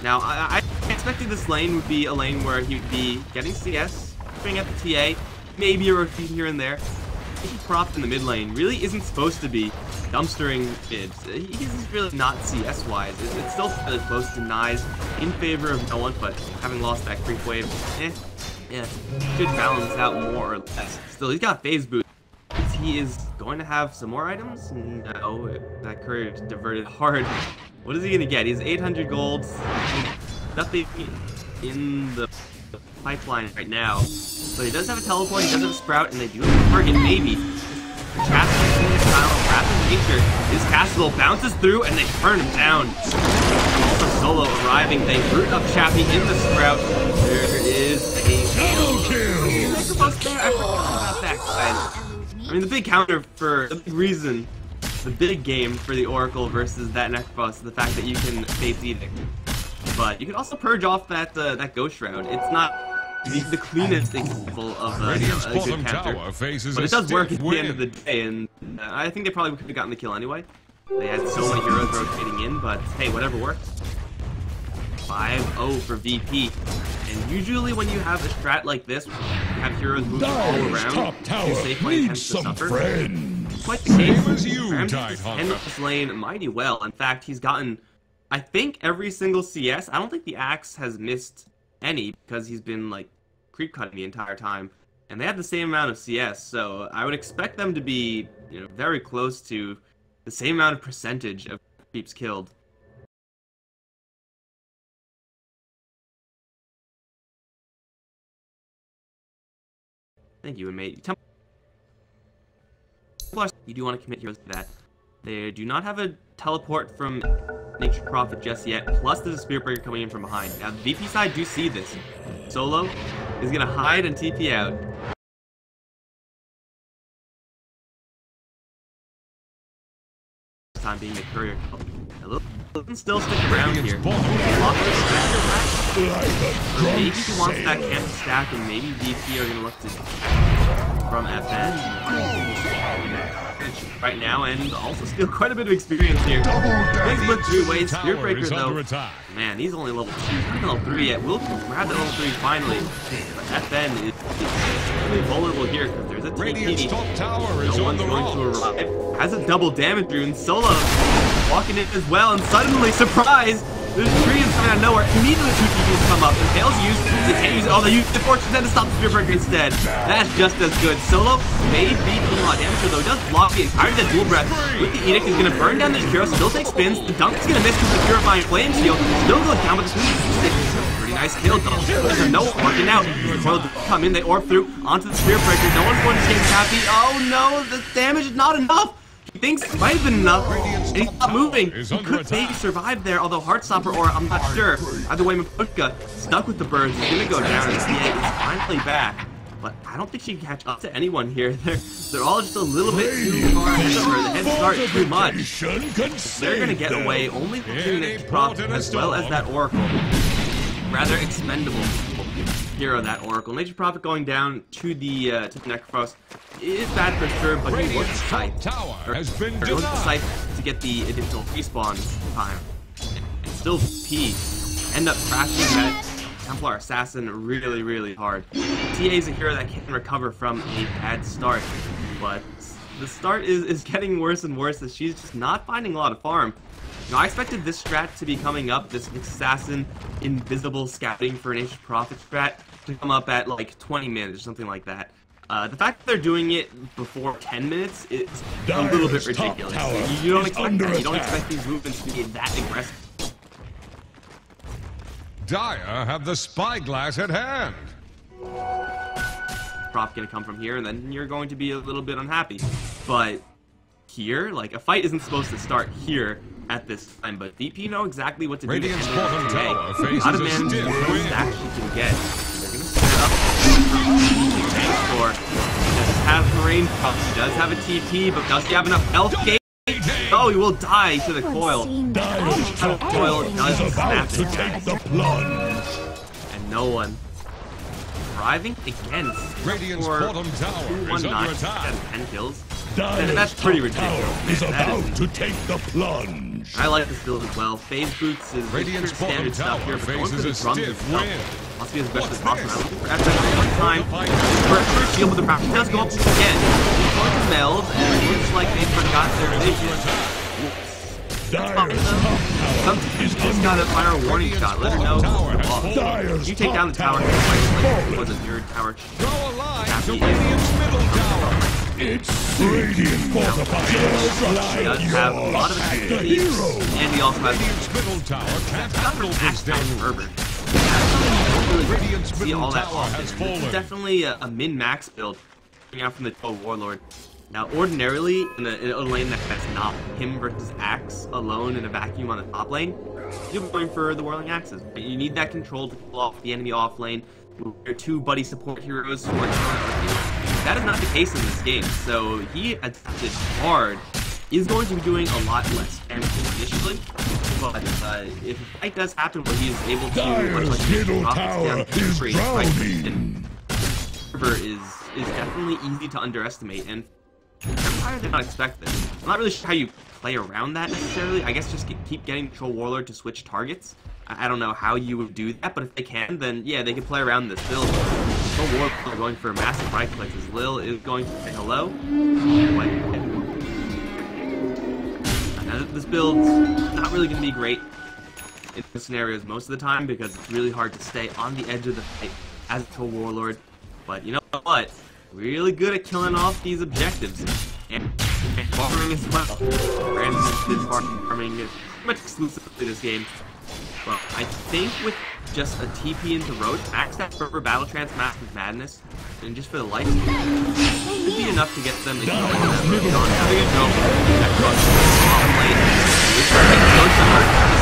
Now, I expected this lane would be a lane where he would be getting CS, bring up the TA, maybe a rotation here and there. He propped in the mid lane really isn't supposed to be dumpstering mids. He's really not CS-wise. It's still fairly close to Nyes in favor of no one, but having lost that creep wave, yeah, should balance out more or less. Still, he's got phase boost. He is going to have some more items? No, that courier diverted hard. What is he gonna get? He's 800 gold. Nothing in the pipeline right now. But he does have a teleport, he does have a sprout, and they do have a target, maybe. Rapid nature. His castle bounces through, and they turn him down. Also Solo arriving. They root up Chappie in the sprout. There is a double kill. I forgot about that. I mean, the big counter for the big reason. The big game for the Oracle versus that Necrophos is the fact that you can Fate's Edict. But you can also purge off that that Ghost Shroud. It's not the cleanest example of a good counter, but it does work at the end of the day, and I think they probably could have gotten the kill anyway. They had so many heroes rotating in, but hey, whatever works. 5-0 for VP. And usually when you have a strat like this, you have heroes moving all around, too safe lane tends to suffer. Quite the case. Ramsey handled this lane mighty well. In fact, he's gotten, I think, every single CS. I don't think the Axe has missed any because he's been like creep cutting the entire time. And they have the same amount of CS, so I would expect them to be, you know, very close to the same amount of percentage of creeps killed. Thank you, mate. Plus, you do want to commit heroes to that. They do not have a teleport from Nature Prophet just yet, plus there's a Spirit Breaker coming in from behind. Now, the VP side do see this. Solo is going to hide and TP out. Time being the courier. Can still stick around here. Maybe he wants that camp stack, and maybe VP are going to look to from FN right now, and also steal quite a bit of experience here. Things look 3 ways. Spirit Breaker, though, man, he's only level 2, not level 3 yet. We'll grab that level 3 finally. But FN is really vulnerable here because there's a TP. No one's going to arrive. Has a double damage rune. Solo walking in as well, and suddenly, surprise! There's trees coming out of nowhere. Immediately, 2 TPs come up, and Tails they can't use it. Oh, they use the Fortune to stop the Spirit Breaker instead. That's just as good. Solo may be doing a lot of damage, though he does block the entirety of that dual breath. With the Edict, he's going to burn down this hero, still take spins. The dunk is going to miss with the Purifying Flame Shield. Still goes down with the 2 pretty nice kill, though. There's no working out. Coil come in, they orb through onto the Spirit Breaker. No one's going to stay happy. Oh no, the damage is not enough. He thinks it might have been enough, and he's not moving. He could maybe survive there, although Heartstopper, or I'm not sure. Either way, Maputka stuck with the birds. He's gonna go down, and TA is finally back. But I don't think she can catch up to anyone here. They're all just a little bit too far ahead of her. The head start too much. They're gonna get away only with the Nature Prophet as well as that Oracle. Rather expendable hero, that Oracle. Nature Prophet going down to the Necrophos is bad for sure, but he was the site. Or was the site to get the additional respawn time. And still P end up crashing that Templar Assassin really, really hard. TA is a hero that can recover from a bad start, but the start is getting worse and worse as she's just not finding a lot of farm. Now, I expected this strat to be coming up, this assassin invisible scouting for an Ancient Prophet strat, to come up at like 20 minutes or something like that. The fact that they're doing it before 10 minutes is a little bit ridiculous. You don't expect that. You don't expect these movements to be that aggressive. Dire have the spyglass at hand. Prop gonna come from here, and then you're going to be a little bit unhappy. But here, like, a fight isn't supposed to start here at this time, but VP know exactly what to do. Radiant's bottom tower faces Not a a man stiff what wind. stacks you can get. They're gonna set it up. Thanks for does have the range pump. He does have a TP, but does he have enough health gain? Oh, he will die to the coil. The coil does snap To take the plunge. and no one arriving again. Radiant's bottom tower is under attack. 10 kills. Dire's That's pretty top ridiculous. tower is That is- about to take the plunge. I like this build as well. Phase boots is Radiant's pretty standard bottom stuff here, tower but going for faces the a drums stiff itself wind. must be as aggressive as What's possible. this? At that time, first shield with the round does go up again. He's going to meld, and it looks like they forgot their vision. Dire's top tower Sometimes is you just gotta fire a warning shot. Let her know Tower who's has lost. Dire's You take down the tower, top like was it your tower? Throw a line to Happy. Radiant's middle tower. It's Radiant fortified just He like does have a lot of yours. attack The speeds, hero. and he also has Radiant's middle tower can't handle this axe down damage. Herbert. Radiant's See middle all that tower often. has This is fallen. definitely a min-max build coming out from the Warlord. Now, ordinarily, in a lane that's not him versus Axe alone in a vacuum on the top lane, you're going for the Whirling Axes. You need that control to pull off the enemy off lane with your two buddy support heroes who are that is not the case in this game, so he adapted hard. Is going to be doing a lot less damage initially, but if a fight does happen where he is able to, Dire's middle tower is drowning. River is definitely easy to underestimate, and Empire did not expect this. I'm not really sure how you play around that necessarily. I guess just keep getting Troll Warlord to switch targets. I don't know how you would do that, but if they can, then yeah, they can play around this build. Troll Warlord are going for a massive right click as Lil is going to say hello. Now, this build's not really going to be great in the scenarios most of the time because it's really hard to stay on the edge of the fight as a Troll Warlord. But you know what? Really good at killing off these objectives and farming as well. Brandon is farming is pretty much exclusive to this game. But I think with just a TP into Roach, max that for Battle Trance Mask of Madness, and just for the life should be enough to get them to kill having a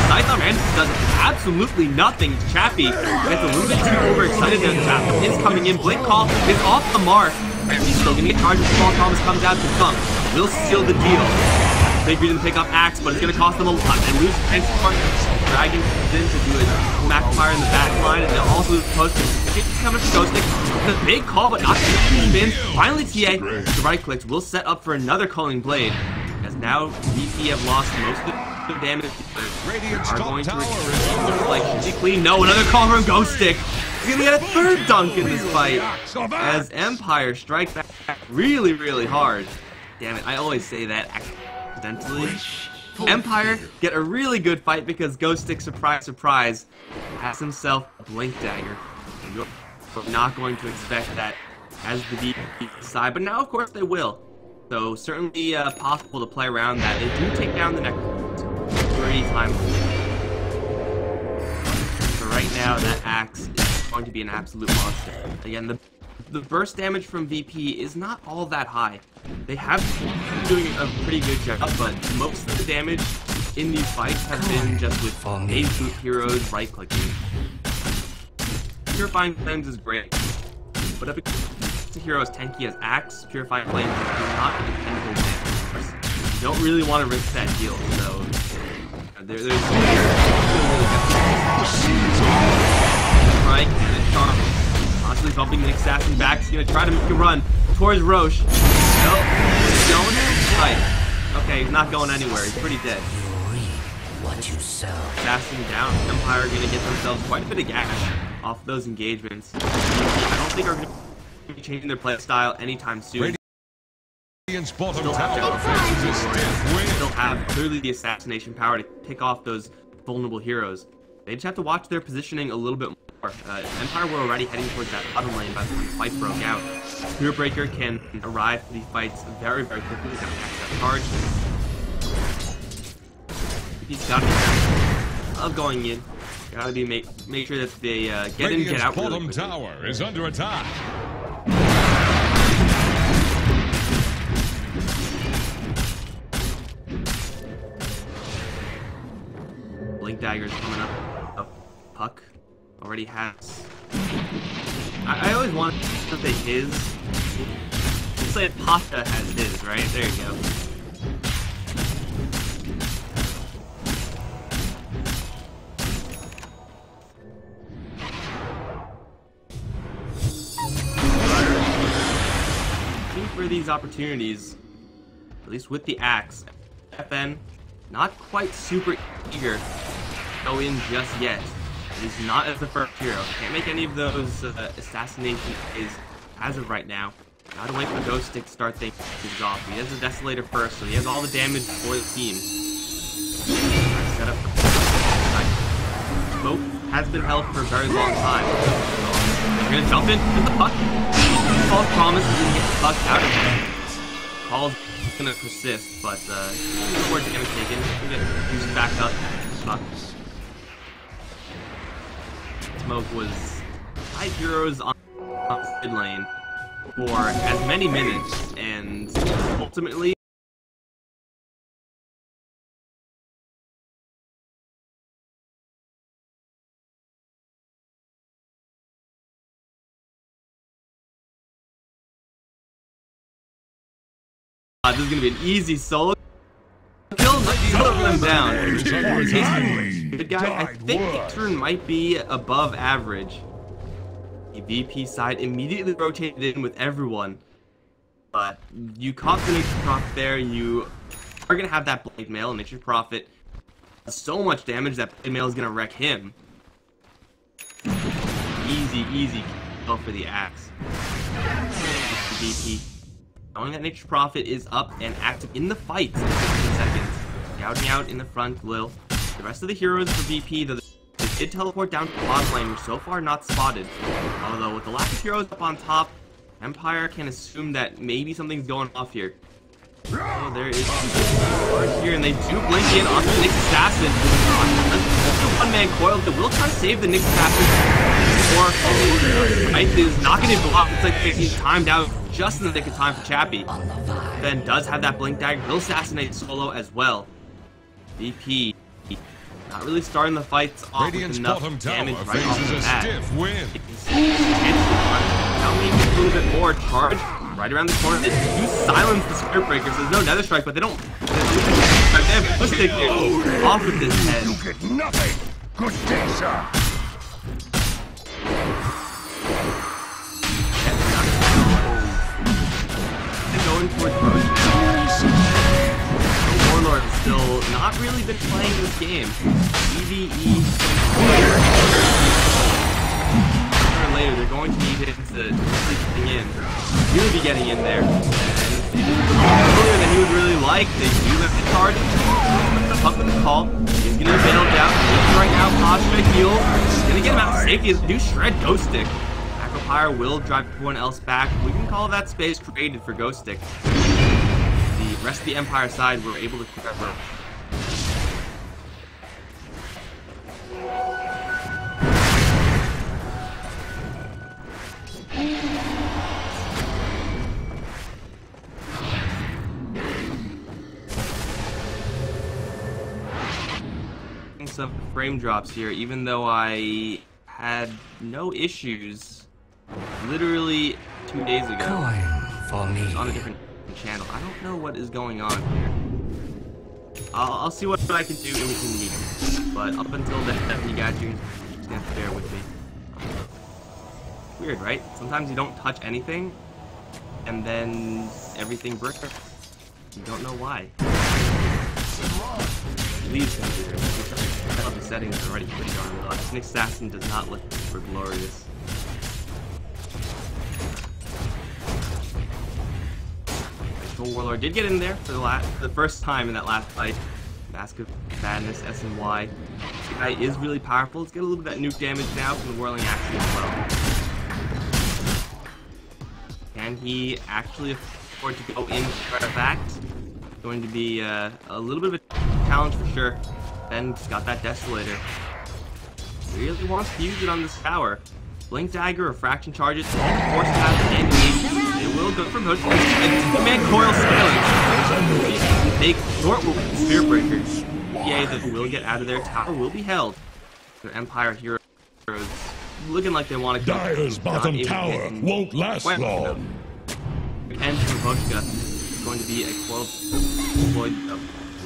Scythe man does absolutely nothing. Chappy gets a little bit too overexcited there. Chappy is coming in. Blink Call is off the mark. He's still gonna get charged if Small Thomas comes out to thump. Will seal the deal. Figure didn't pick up Axe, but it's gonna cost them a lot. And lose transport. Dragon comes in to do a backfire in the back line, and they'll also lose post. Coming for Ghost Stick. The big call, but not the spin. Finally, TA, the right clicks will set up for another Culling Blade. As now VP have lost most of the damage. Radiant's Are top going to tower look like should be clean. No, another call from Ghost Stick. He's gonna get a third dunk in this fight as Empire strike back really, really hard. Damn it, I always say that accidentally. Empire get a really good fight because Ghost Stick, surprise, surprise, has himself a Blink Dagger. You're not going to expect that as the VP side, but now of course they will. So certainly possible to play around that. They do take down the neck 3 times. So right now that Axe is going to be an absolute monster. Again, the burst damage from VP is not all that high. They have been doing a pretty good job, but most of the damage in these fights have been just with phase boot heroes right-clicking. Purifying Flames is great, but if it's a hero as tanky as Axe, Purifying Flames is not a dependable damage. You don't really want to risk that deal, so there's right, and then Charm constantly bumping the assassin back. He's gonna try to make a run towards Roche. Nope, he's going right. Okay, he's not going anywhere. He's pretty dead. What you sow. Assassin down. Empire are gonna get themselves quite a bit of gash off those engagements. I don't think are gonna be changing their play style anytime soon. Radiant's bottom tower faces a stiff wind. Still have clearly the assassination power to pick off those vulnerable heroes. They just have to watch their positioning a little bit more. Empire were already heading towards that bottom lane by the time the fight broke out. Spearbreaker can arrive for these fights very, very quickly. He's gonna catch that charge. He's gotta be careful of going in. Gotta be make sure that they get in, get out. Bottom really tower is under attack. Blink daggers coming up. Puck already has. I always want to say his. Let's say Pasha has his, right? There you go. For these opportunities, at least with the axe, FN not quite super eager to go in just yet. He's not as the first hero. Can't make any of those assassination plays as of right now. Gotta wait for Ghost Stick to start things off. He has the Desolator first, so he has all the damage for the team. Set up. Smoke has been held for a very long time. They're gonna jump in with the puck. Paul's promise is gonna get the puck out of there. Paul's gonna persist, but the word's gonna take it. We're gonna use it back up. Puck. Smoke was 5 heroes on the mid lane for as many minutes, and ultimately this is gonna be an easy solo kill. Let's slow them down. Good guy. I think the turn might be above average. The VP side immediately rotated in with everyone, but you caught the Nature's Prophet there. You are gonna have that Blade Mail. Nature's Prophet does so much damage that Blade Mail is gonna wreck him. Easy kill for the axe. The VP. Knowing that Nature's Prophet is up and active in the fight in 15 seconds. Scouting out in the front, Lil. The rest of the heroes for VP, though they did teleport down to the bottom lane, were so far not spotted. Although with the lack of heroes up on top, Empire can assume that maybe something's going off here. Oh, there is here, and they do blink in onto the Nyx Assassin. One-man coil that will try to save the Nyx Assassin. Or Ith is not going to block. It's like he's timed out just in the nick of time for Chappie. Ben does have that blink dagger. He'll assassinate solo as well. VP not really starting the fights off with enough damage right off the bat. Now maybe a little bit more charge right around the corner. They do silence the Spearbreakers. There's no Nether Strike, but they don't. They have Push Stick here off with this head. You get nothing. Good day, sir. Going towards Roach now. The Warlord has still not really been playing this game. EVE. Sooner or later, they're going to need him to getting in. He'll be getting in there. And earlier than he would really like. They do have the charge. The puck with the call. He's going to be bailed out. Right now, Pasha heal. He's going to get him out of safety. Do shred Ghost Stick. Empire will drive everyone else back. We can call that space created for Ghost Stick. The rest of the Empire side were able to clear her. Some frame drops here, even though I had no issues literally 2 days ago on a different channel. I don't know what is going on here. I'll see what I can do and we can meet. But up until then, you guys are just gonna have to bear with me. Weird, right? Sometimes you don't touch anything and then everything bricks. You don't know why. Please consider the settings are already pretty darn low. This Nyx Assassin does not look super glorious. Soul Warlord did get in there for the first time in that last fight. Mask of Madness, SNY. This guy is really powerful. Let's get a little bit of that nuke damage now from the Whirling Axe as well. Can he actually afford to go in Artifact? Going to be a little bit of a challenge for sure. Ben's got that Desolator. Really wants to use it on this tower. Blink Dagger, Refraction Charges, all the force paths and engage. It will go for most. Command Coil Silence. Take short will Spear Breaker. Yay, that will get out of there. Tower will be held. Their Empire Heroes looking like they want to go. Dire's bottom tower won't last long. And Kaposhka is going to be a 12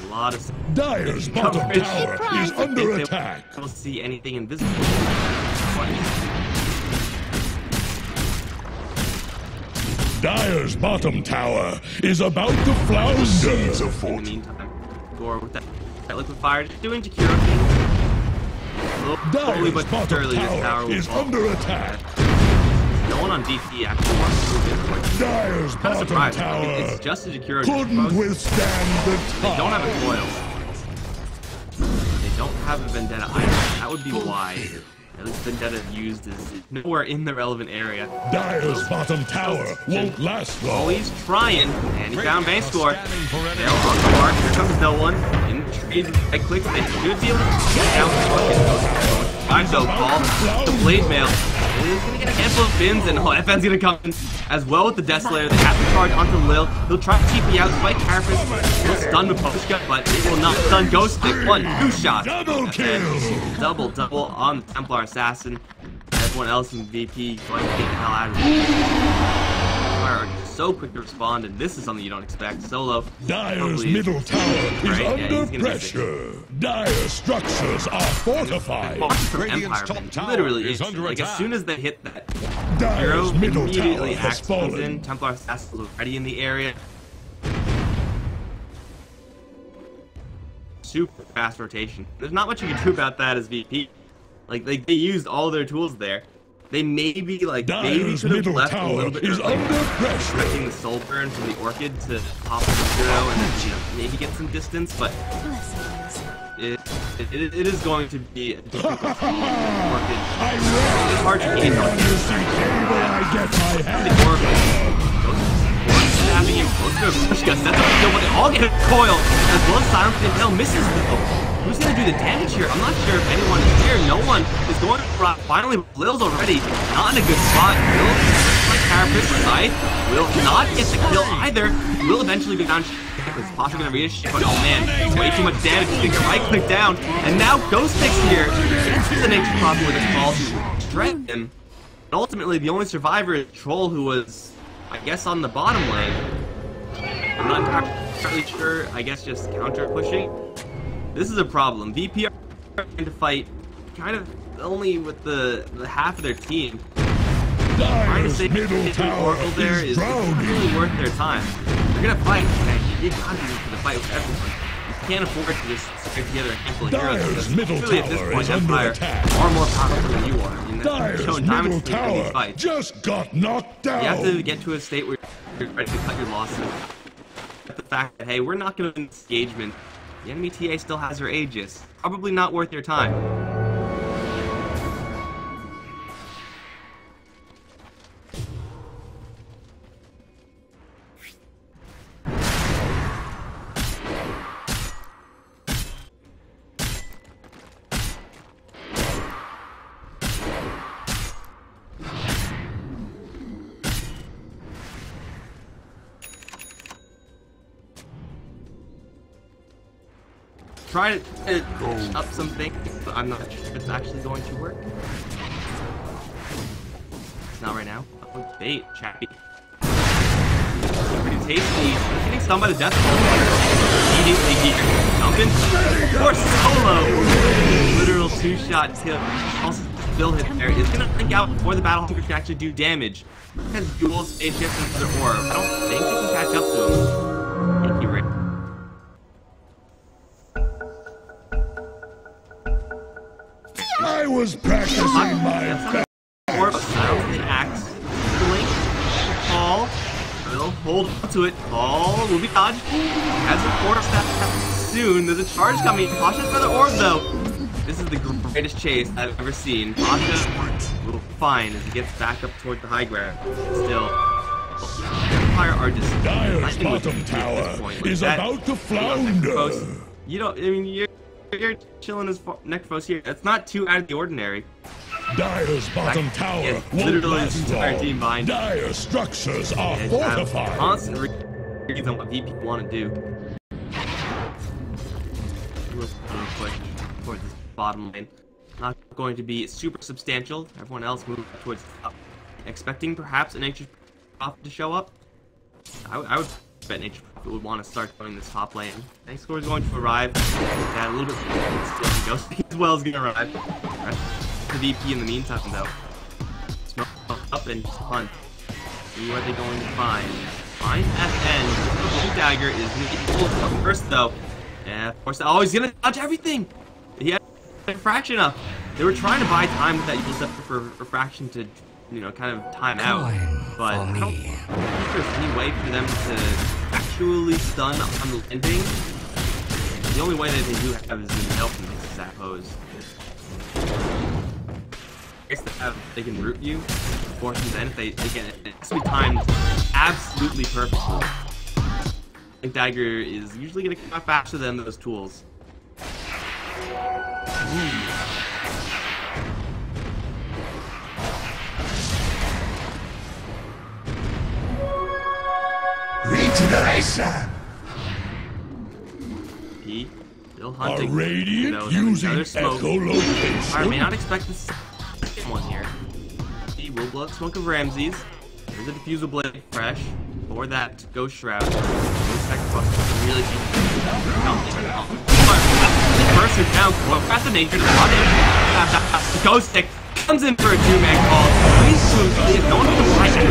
a lot of Dire's bottom tower is under attack. We'll see anything invisible. Dire's bottom tower is about to flounder. In the meantime, Gore with that liquid fire just doing Jakiro things. Slowly but surely, this tower is under attack. No one on DP actually wants to move in. Dire's bottom tower it's just a Jakiro couldn't withstand the tide. They don't have a coil. They don't have a Vendetta either. That would be why. At least Vendetta used is nowhere in the relevant area. Dire's bottom tower won't last long. Oh, he's trying, and he found base score. They'll on the mark. Here comes no one. In the trees, right click. They should be able to get down. Find no ball. The blade mail. He's gonna get a handful of fins, and FN's gonna come in as well with the Desolator. They have to charge onto Lil. He'll try to TP out, fight Carapace. He'll stun Maposhka, but it will not stun Ghost Stick. 1, 2 shots. Double kill. Double on the Templar Assassin. Everyone else in VP going to get the hell out of here. Are so quick to respond, and this is something you don't expect. Solo. Dire's middle tower is under pressure. Dire structures are fortified. Empire literally is under like attack. As soon as they hit that, Dire's middle immediately tower has Axe comes fallen. in. Templar Assassin is already in the area. Super fast rotation. There's not much you can do about that as VP. Like they used all their tools there. They maybe could have left a little bit early, expecting the soul burn from the Orchid to pop the hero and maybe get some distance, but it is going to be a difficult Orchid. It's hard to gain on the Orchid. Stabbing him close to Pushka, sets up a kill, but they all get a coil, as well as Silence the Veil misses though. Who's gonna do the damage here? I'm not sure if anyone is here. No one is going to rock. Finally, Lil's already not in a good spot. Lil, like Carapace, Scythe, will not get the kill either. Will eventually go down. Is Pasha gonna read his shit? But oh man, way too much damage. He can right click down. And now Ghost Stick's here. This is the nature problem with this ball to strike him. And ultimately, the only survivor is Troll, who was, I guess, on the bottom lane. I'm not entirely sure. I guess just counter pushing. This is a problem. VP are trying to fight kind of only with the half of their team. Trying to save the Oracle there is really worth their time. They're gonna fight. You gotta be for the fight with everyone. You can't afford to just stick together a handful of heroes. Really, at this point, Empire are more powerful than you are. I mean, that's shown time and again in these fights. Just got knocked down. You have to get to a state where you're ready to cut your losses. The fact that, hey, we're not gonna win this engagement. The enemy TA still has her Aegis. Probably not worth your time. Try to up something, but I'm not sure if it's actually going to work. It's not right now. Oh, bait, chappy. Pretty tasty. Getting stunned by the death ball. Immediately here. Jumping. Of course, Solo. Literal 2-shot kill. Also, Bill hit there. Is gonna think out before the Battle Hunter can actually do damage. Has dual stage shift into their orb. I don't think they can catch up to him. Thank you, Rick. I was practicing my Orb, silence the axe, blink, fall, hold onto it. Oh, will be dodged. Has a force that soon. There's a charge coming. Pasha's for the orb though. This is the greatest chase I've ever seen. Pasha will be fine as he gets back up toward the high ground. Still, Empire are just Dire's bottom tower is about to flounder. You don't. I mean, you're chilling his Necrophos here. That's not too out of the ordinary. Dire's bottom tower won't last long. Dire structures are fortified. Constant reads on what VP want to do. Real quick towards this bottom lane. Not going to be super substantial. Everyone else moved towards the top. Expecting perhaps an Nature's Prophet to show up. I would bet Nature's Prophet would want to start going this top lane. Next score is going to arrive. Yeah, a little bit still. Ghost as well is going to arrive. The VP in the meantime, though. Smoke up and hunt. See what they're going to find. Find FN. The dagger is going to get pulled up first, though. Yeah, of course. Oh, he's going to dodge everything. He had refraction up. They were trying to buy time with that evil scepter for refraction to, you know, kind of time out. But I don't think there's any way for them to actually stun on the landing. The only way that they do have is in help from this Zappos. They can root you, force them in if they can. It has to be timed absolutely perfectly. I think Dagger is usually going to come out faster than those tools. Regeneration. P still hunting. A radiant using using echolocation. I may not expect this one here. He will blow up smoke of Ramses. There's a diffusal blade fresh. For that ghost shroud. Really person down. Well, that's the nature of the body. The ghost stick comes in for a 2-man call. He's no one can fight it.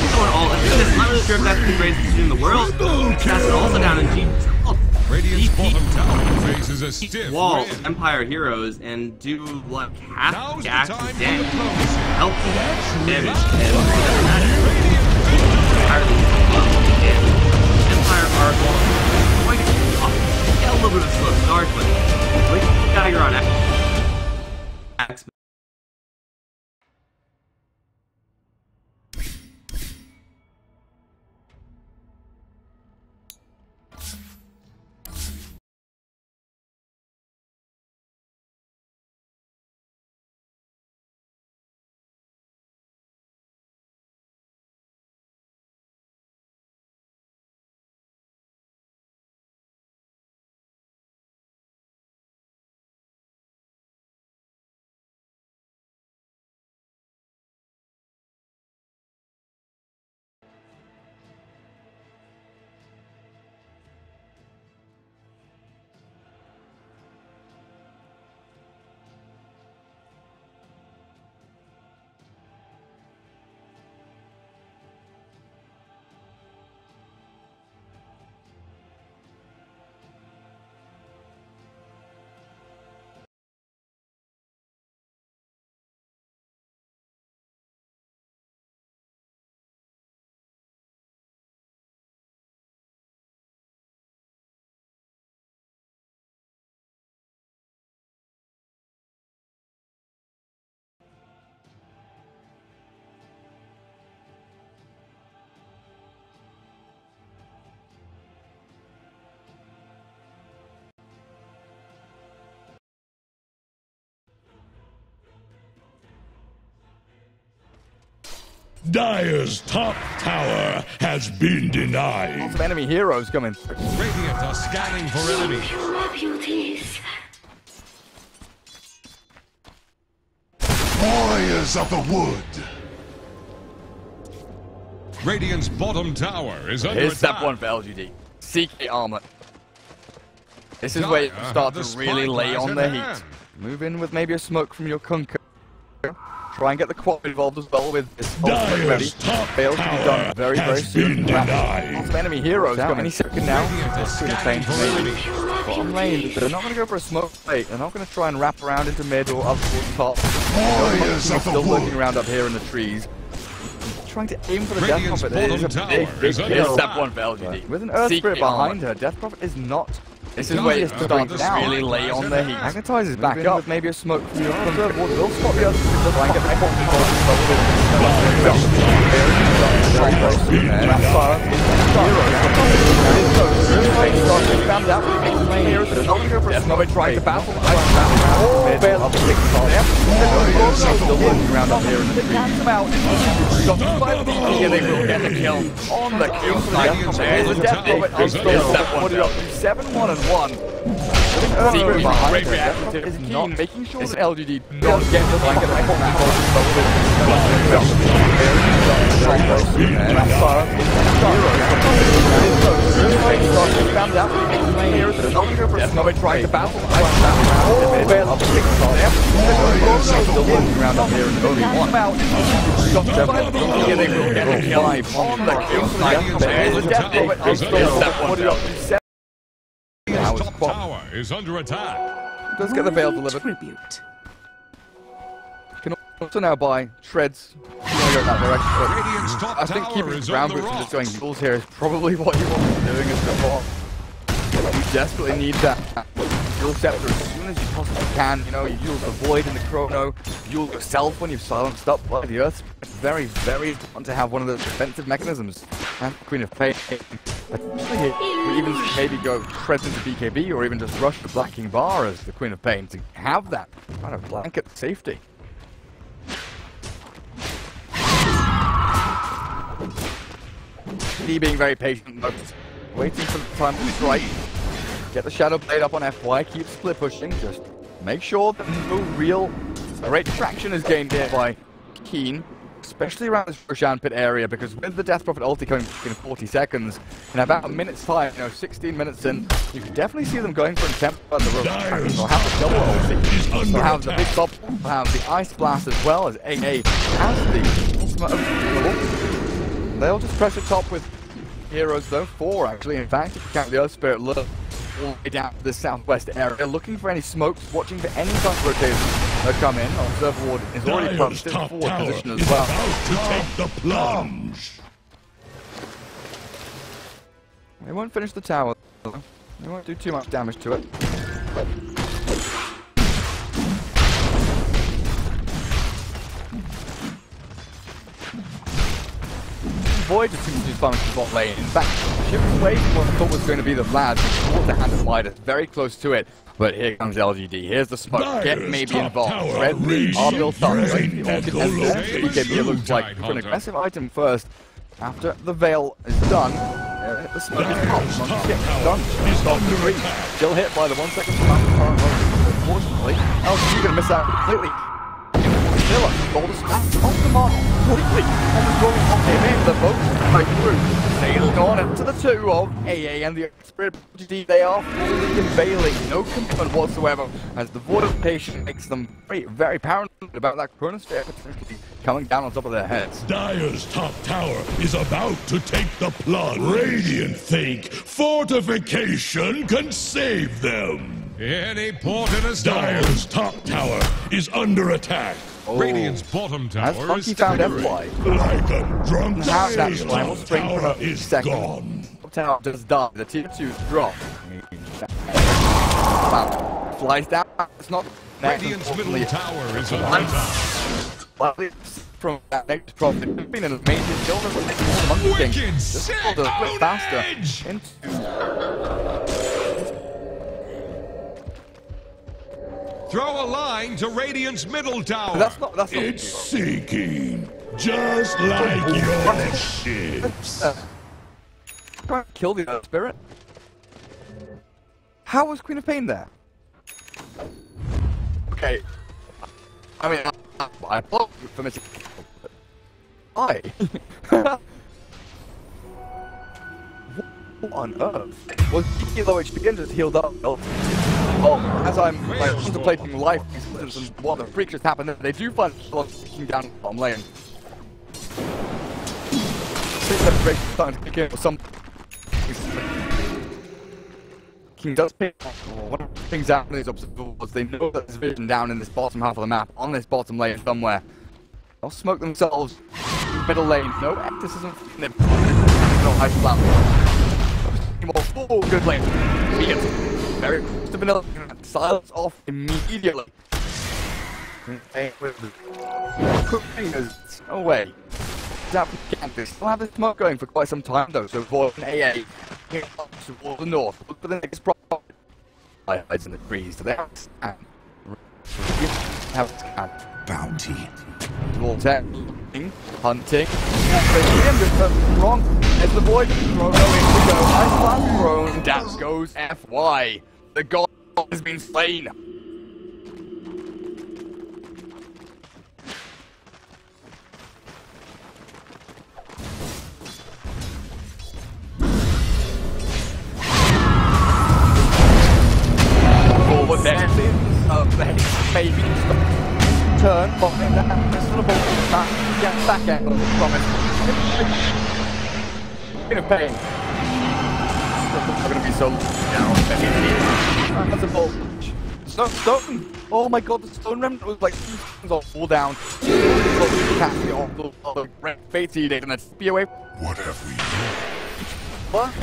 He's going all in. I'm not really sure if that's the greatest decision in the world. That's also down in G. Radiant's bottom tower faces a stiff wall wind. Empire heroes and do like half the axe damage. Help damage. Empire are quite a little bit of a slow start, but like Dagger on axe. Dire's top tower has been denied. Lots of enemy heroes coming. Radiant are scanning for enemies. Warriors of the wood. Radiant's bottom tower is under Here's step attack. one for LGD. CK armor. This is where you start to really lay on the heat. Move in with maybe a smoke from your Kunker. Try and get the quad involved as well with this ultimate ready. Fails to be done very, very soon. Lots of enemy heroes coming any second now. This is pain for me. Bottom lane, they're not going to go for a smoke plate. They're not going to try and wrap around into mid or up towards top. Warriors of the still wood. lurking around up here in the trees. trying to aim for the Death Radiant's Prophet. It is a bottom big, tower big is under kill. attack. One for LGD. With an Earth Spirit behind her, Death Prophet is not. This is where it starts to really lay on the heat. Magnetizes back up with maybe a smoke from the Observer Ward. Will spot the Earth Spirit just like a very close to there. That's silent. Found out. Death Prophet trying to battle. Veil up the 6 there. Still looking around up here in the tree. Come out. Here they will get the kill on the kill side. There's the Death Prophet unstoppable. What are you up to? 7-1 and 1. Secret behind her is not making sure that LGD don't get the blanket of found out. Death Prophet trying to battle. Still looking around up here and only one. Here they will get the kill on the kill side. There's the Death Prophet unstoppable. What are you up to? Radiant's top tower is under attack. Does get the veil delivered. Tribute. Can also now buy shreds. Radiant's top I think tower keeping is ground on the boots and just rocks. going duels here is probably what you want to be doing as before. You desperately need that dual scepter as soon as you possibly can. You know, you use the void in the chrono, you use yourself when you've silenced up by the earth. It's very, very important to have one of those defensive mechanisms. And Queen of Pain, especially we even maybe go shreds into BKB or even just rush the Black King Bar as the Queen of Pain to have that kind of blanket safety. He being very patient, waiting for the time to strike. Get the Shadow Blade up on FY, keep split pushing, just make sure that no real great traction is gained here by Keen, especially around this Roshan pit area, because with the Death Prophet ulti coming in 40 seconds, in about a minute's time, 16 minutes in, you can definitely see them going for an attempt at the Roshan. They'll have the double ulti, they'll have the big bubble, they'll have the Ice Blast as well as AA has the ultimate of they'll just press the top with heroes though, 4 actually, in fact, if you count the Earth Spirit look all the way down to the southwest area, looking for any smokes, watching for any kind of rotations that come in. Observer Ward is already punched in forward position as well. About to take the plunge. They won't finish the tower though. They won't do too much damage to it. Void just seems to be fun with the bot lane. In fact, shifting away from what I thought was going to be the Vlad towards the hand of Midas, very close to it. But here comes LGD. Here's the smoke. Get maybe involved. Red are built up. BKB looks like for an aggressive item first. After the veil is done, the smoke is popped. Done. Stop the reach. Still hit by the 1 second smash. Unfortunately, LGD going to miss out completely. Miller, gold smash off the mark completely. And the rolling off him in the boat right through. Sail's gone into the 2 of AA and the Spirit GD. They are fully unveiling, no commitment whatsoever, as the fortification makes them very, very paranoid about that chronosphere potentially coming down on top of their heads. Dire's top tower is about to take the plunge. Radiant think fortification can save them. Any port in a storm. Dire's top tower is under attack. Radiant's bottom As tower Funky is found tiring. FY. Like a drunk Now that Dire's time will top spring for tower a is second. gone. Tower does die. The tier 2 drop. Wow. Flies down. It's not. Radiant's middle tower is under attack. From that next profit, it's been an amazing build of the Monkey King. Wicked Just a little bit faster. Into Throw a line to Radiant's middle tower. that's not. It's sinking, just like your ships. Trying to kill the Earth Spirit. How was Queen of Pain there? Okay. I mean, I blocked for missing. Why? What on earth? Was he low HP and just healed up? Oh, as I'm like, contemplating life existence and what the freak just happened, they do find kicking down the bottom lane. Sleep penetration starting to kick in with some. King does pick one of the things out in these observables. They know that there's vision down in this bottom half of the map, on this bottom lane somewhere. They'll smoke themselves middle lane. No, this isn't no high flat. Oh, good lane. Very close to vanilla. Silence off immediately. No way. They still have the smoke going for quite some time though, so for an AA here towards the north. Look for the next problem. Hides in the trees to their stand. Bounty. Hunting. Wrong. As the boy thrown away to go. Nice flat thrown. That goes FY. The god has been slain. Forward there. Maybe turn, following that, little ball back angle, promise. Bit of pain. Not gonna be so down. That's a ball. Stone! Oh my god, the stone remnant was like all down. Casting off the fate eating and then be away. What have we What?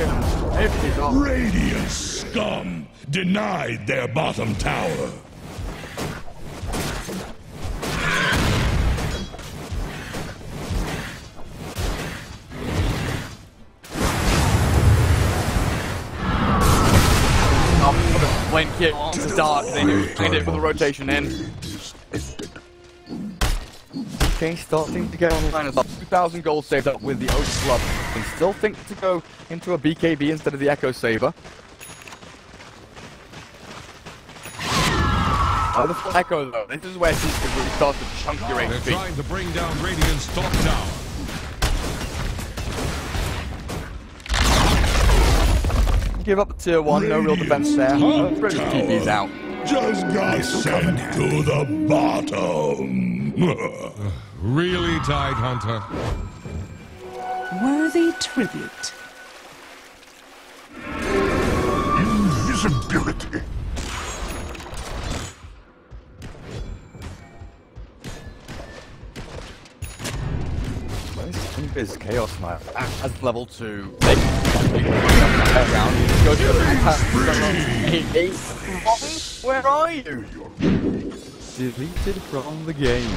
Radiant scum denied their bottom tower. When Kit to dark, they did it for the rotation in. Okay, starting to get on the line as well. 2,000 gold saved up with the Oak Club. They still think to go into a BKB instead of the Echo Saber. The Echo though, this is where she can really start to chunk your HP. They're trying to bring down Radiant's top tower. Give up the tier 1, no real defense there. British TP's out. Just got sent to the bottom. Really, Tide Hunter? Worthy tribute. Invisibility. Is Chaos Knife as level 2. They around. Go to the where are you? Deleted from the game.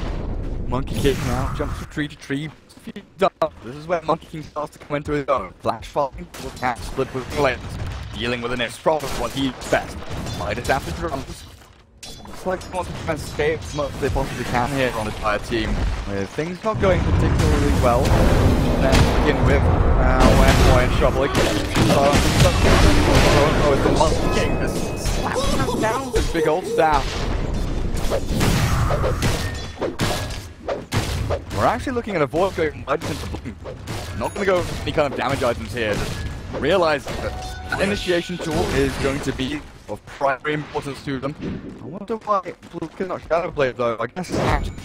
Monkey King now jumps from tree to tree. This is where Monkey King starts to come into his own. Flash falling, will catch split with lanes. Dealing with an problem is what he's best. Might adapt to drums. Looks like he wants to try and escape as much as they possibly can here on his entire team. With things not going particularly well. And then to begin with, we're in trouble again. Oh, it's the Monkey King just slapping him down with his big old staff. We're actually looking at a void going right into blue. Not going to go for any kind of damage items here. Just realize that the initiation tool is going to be of primary importance to them. I wonder why Blue cannot Shadow Blade though. I guess it's actually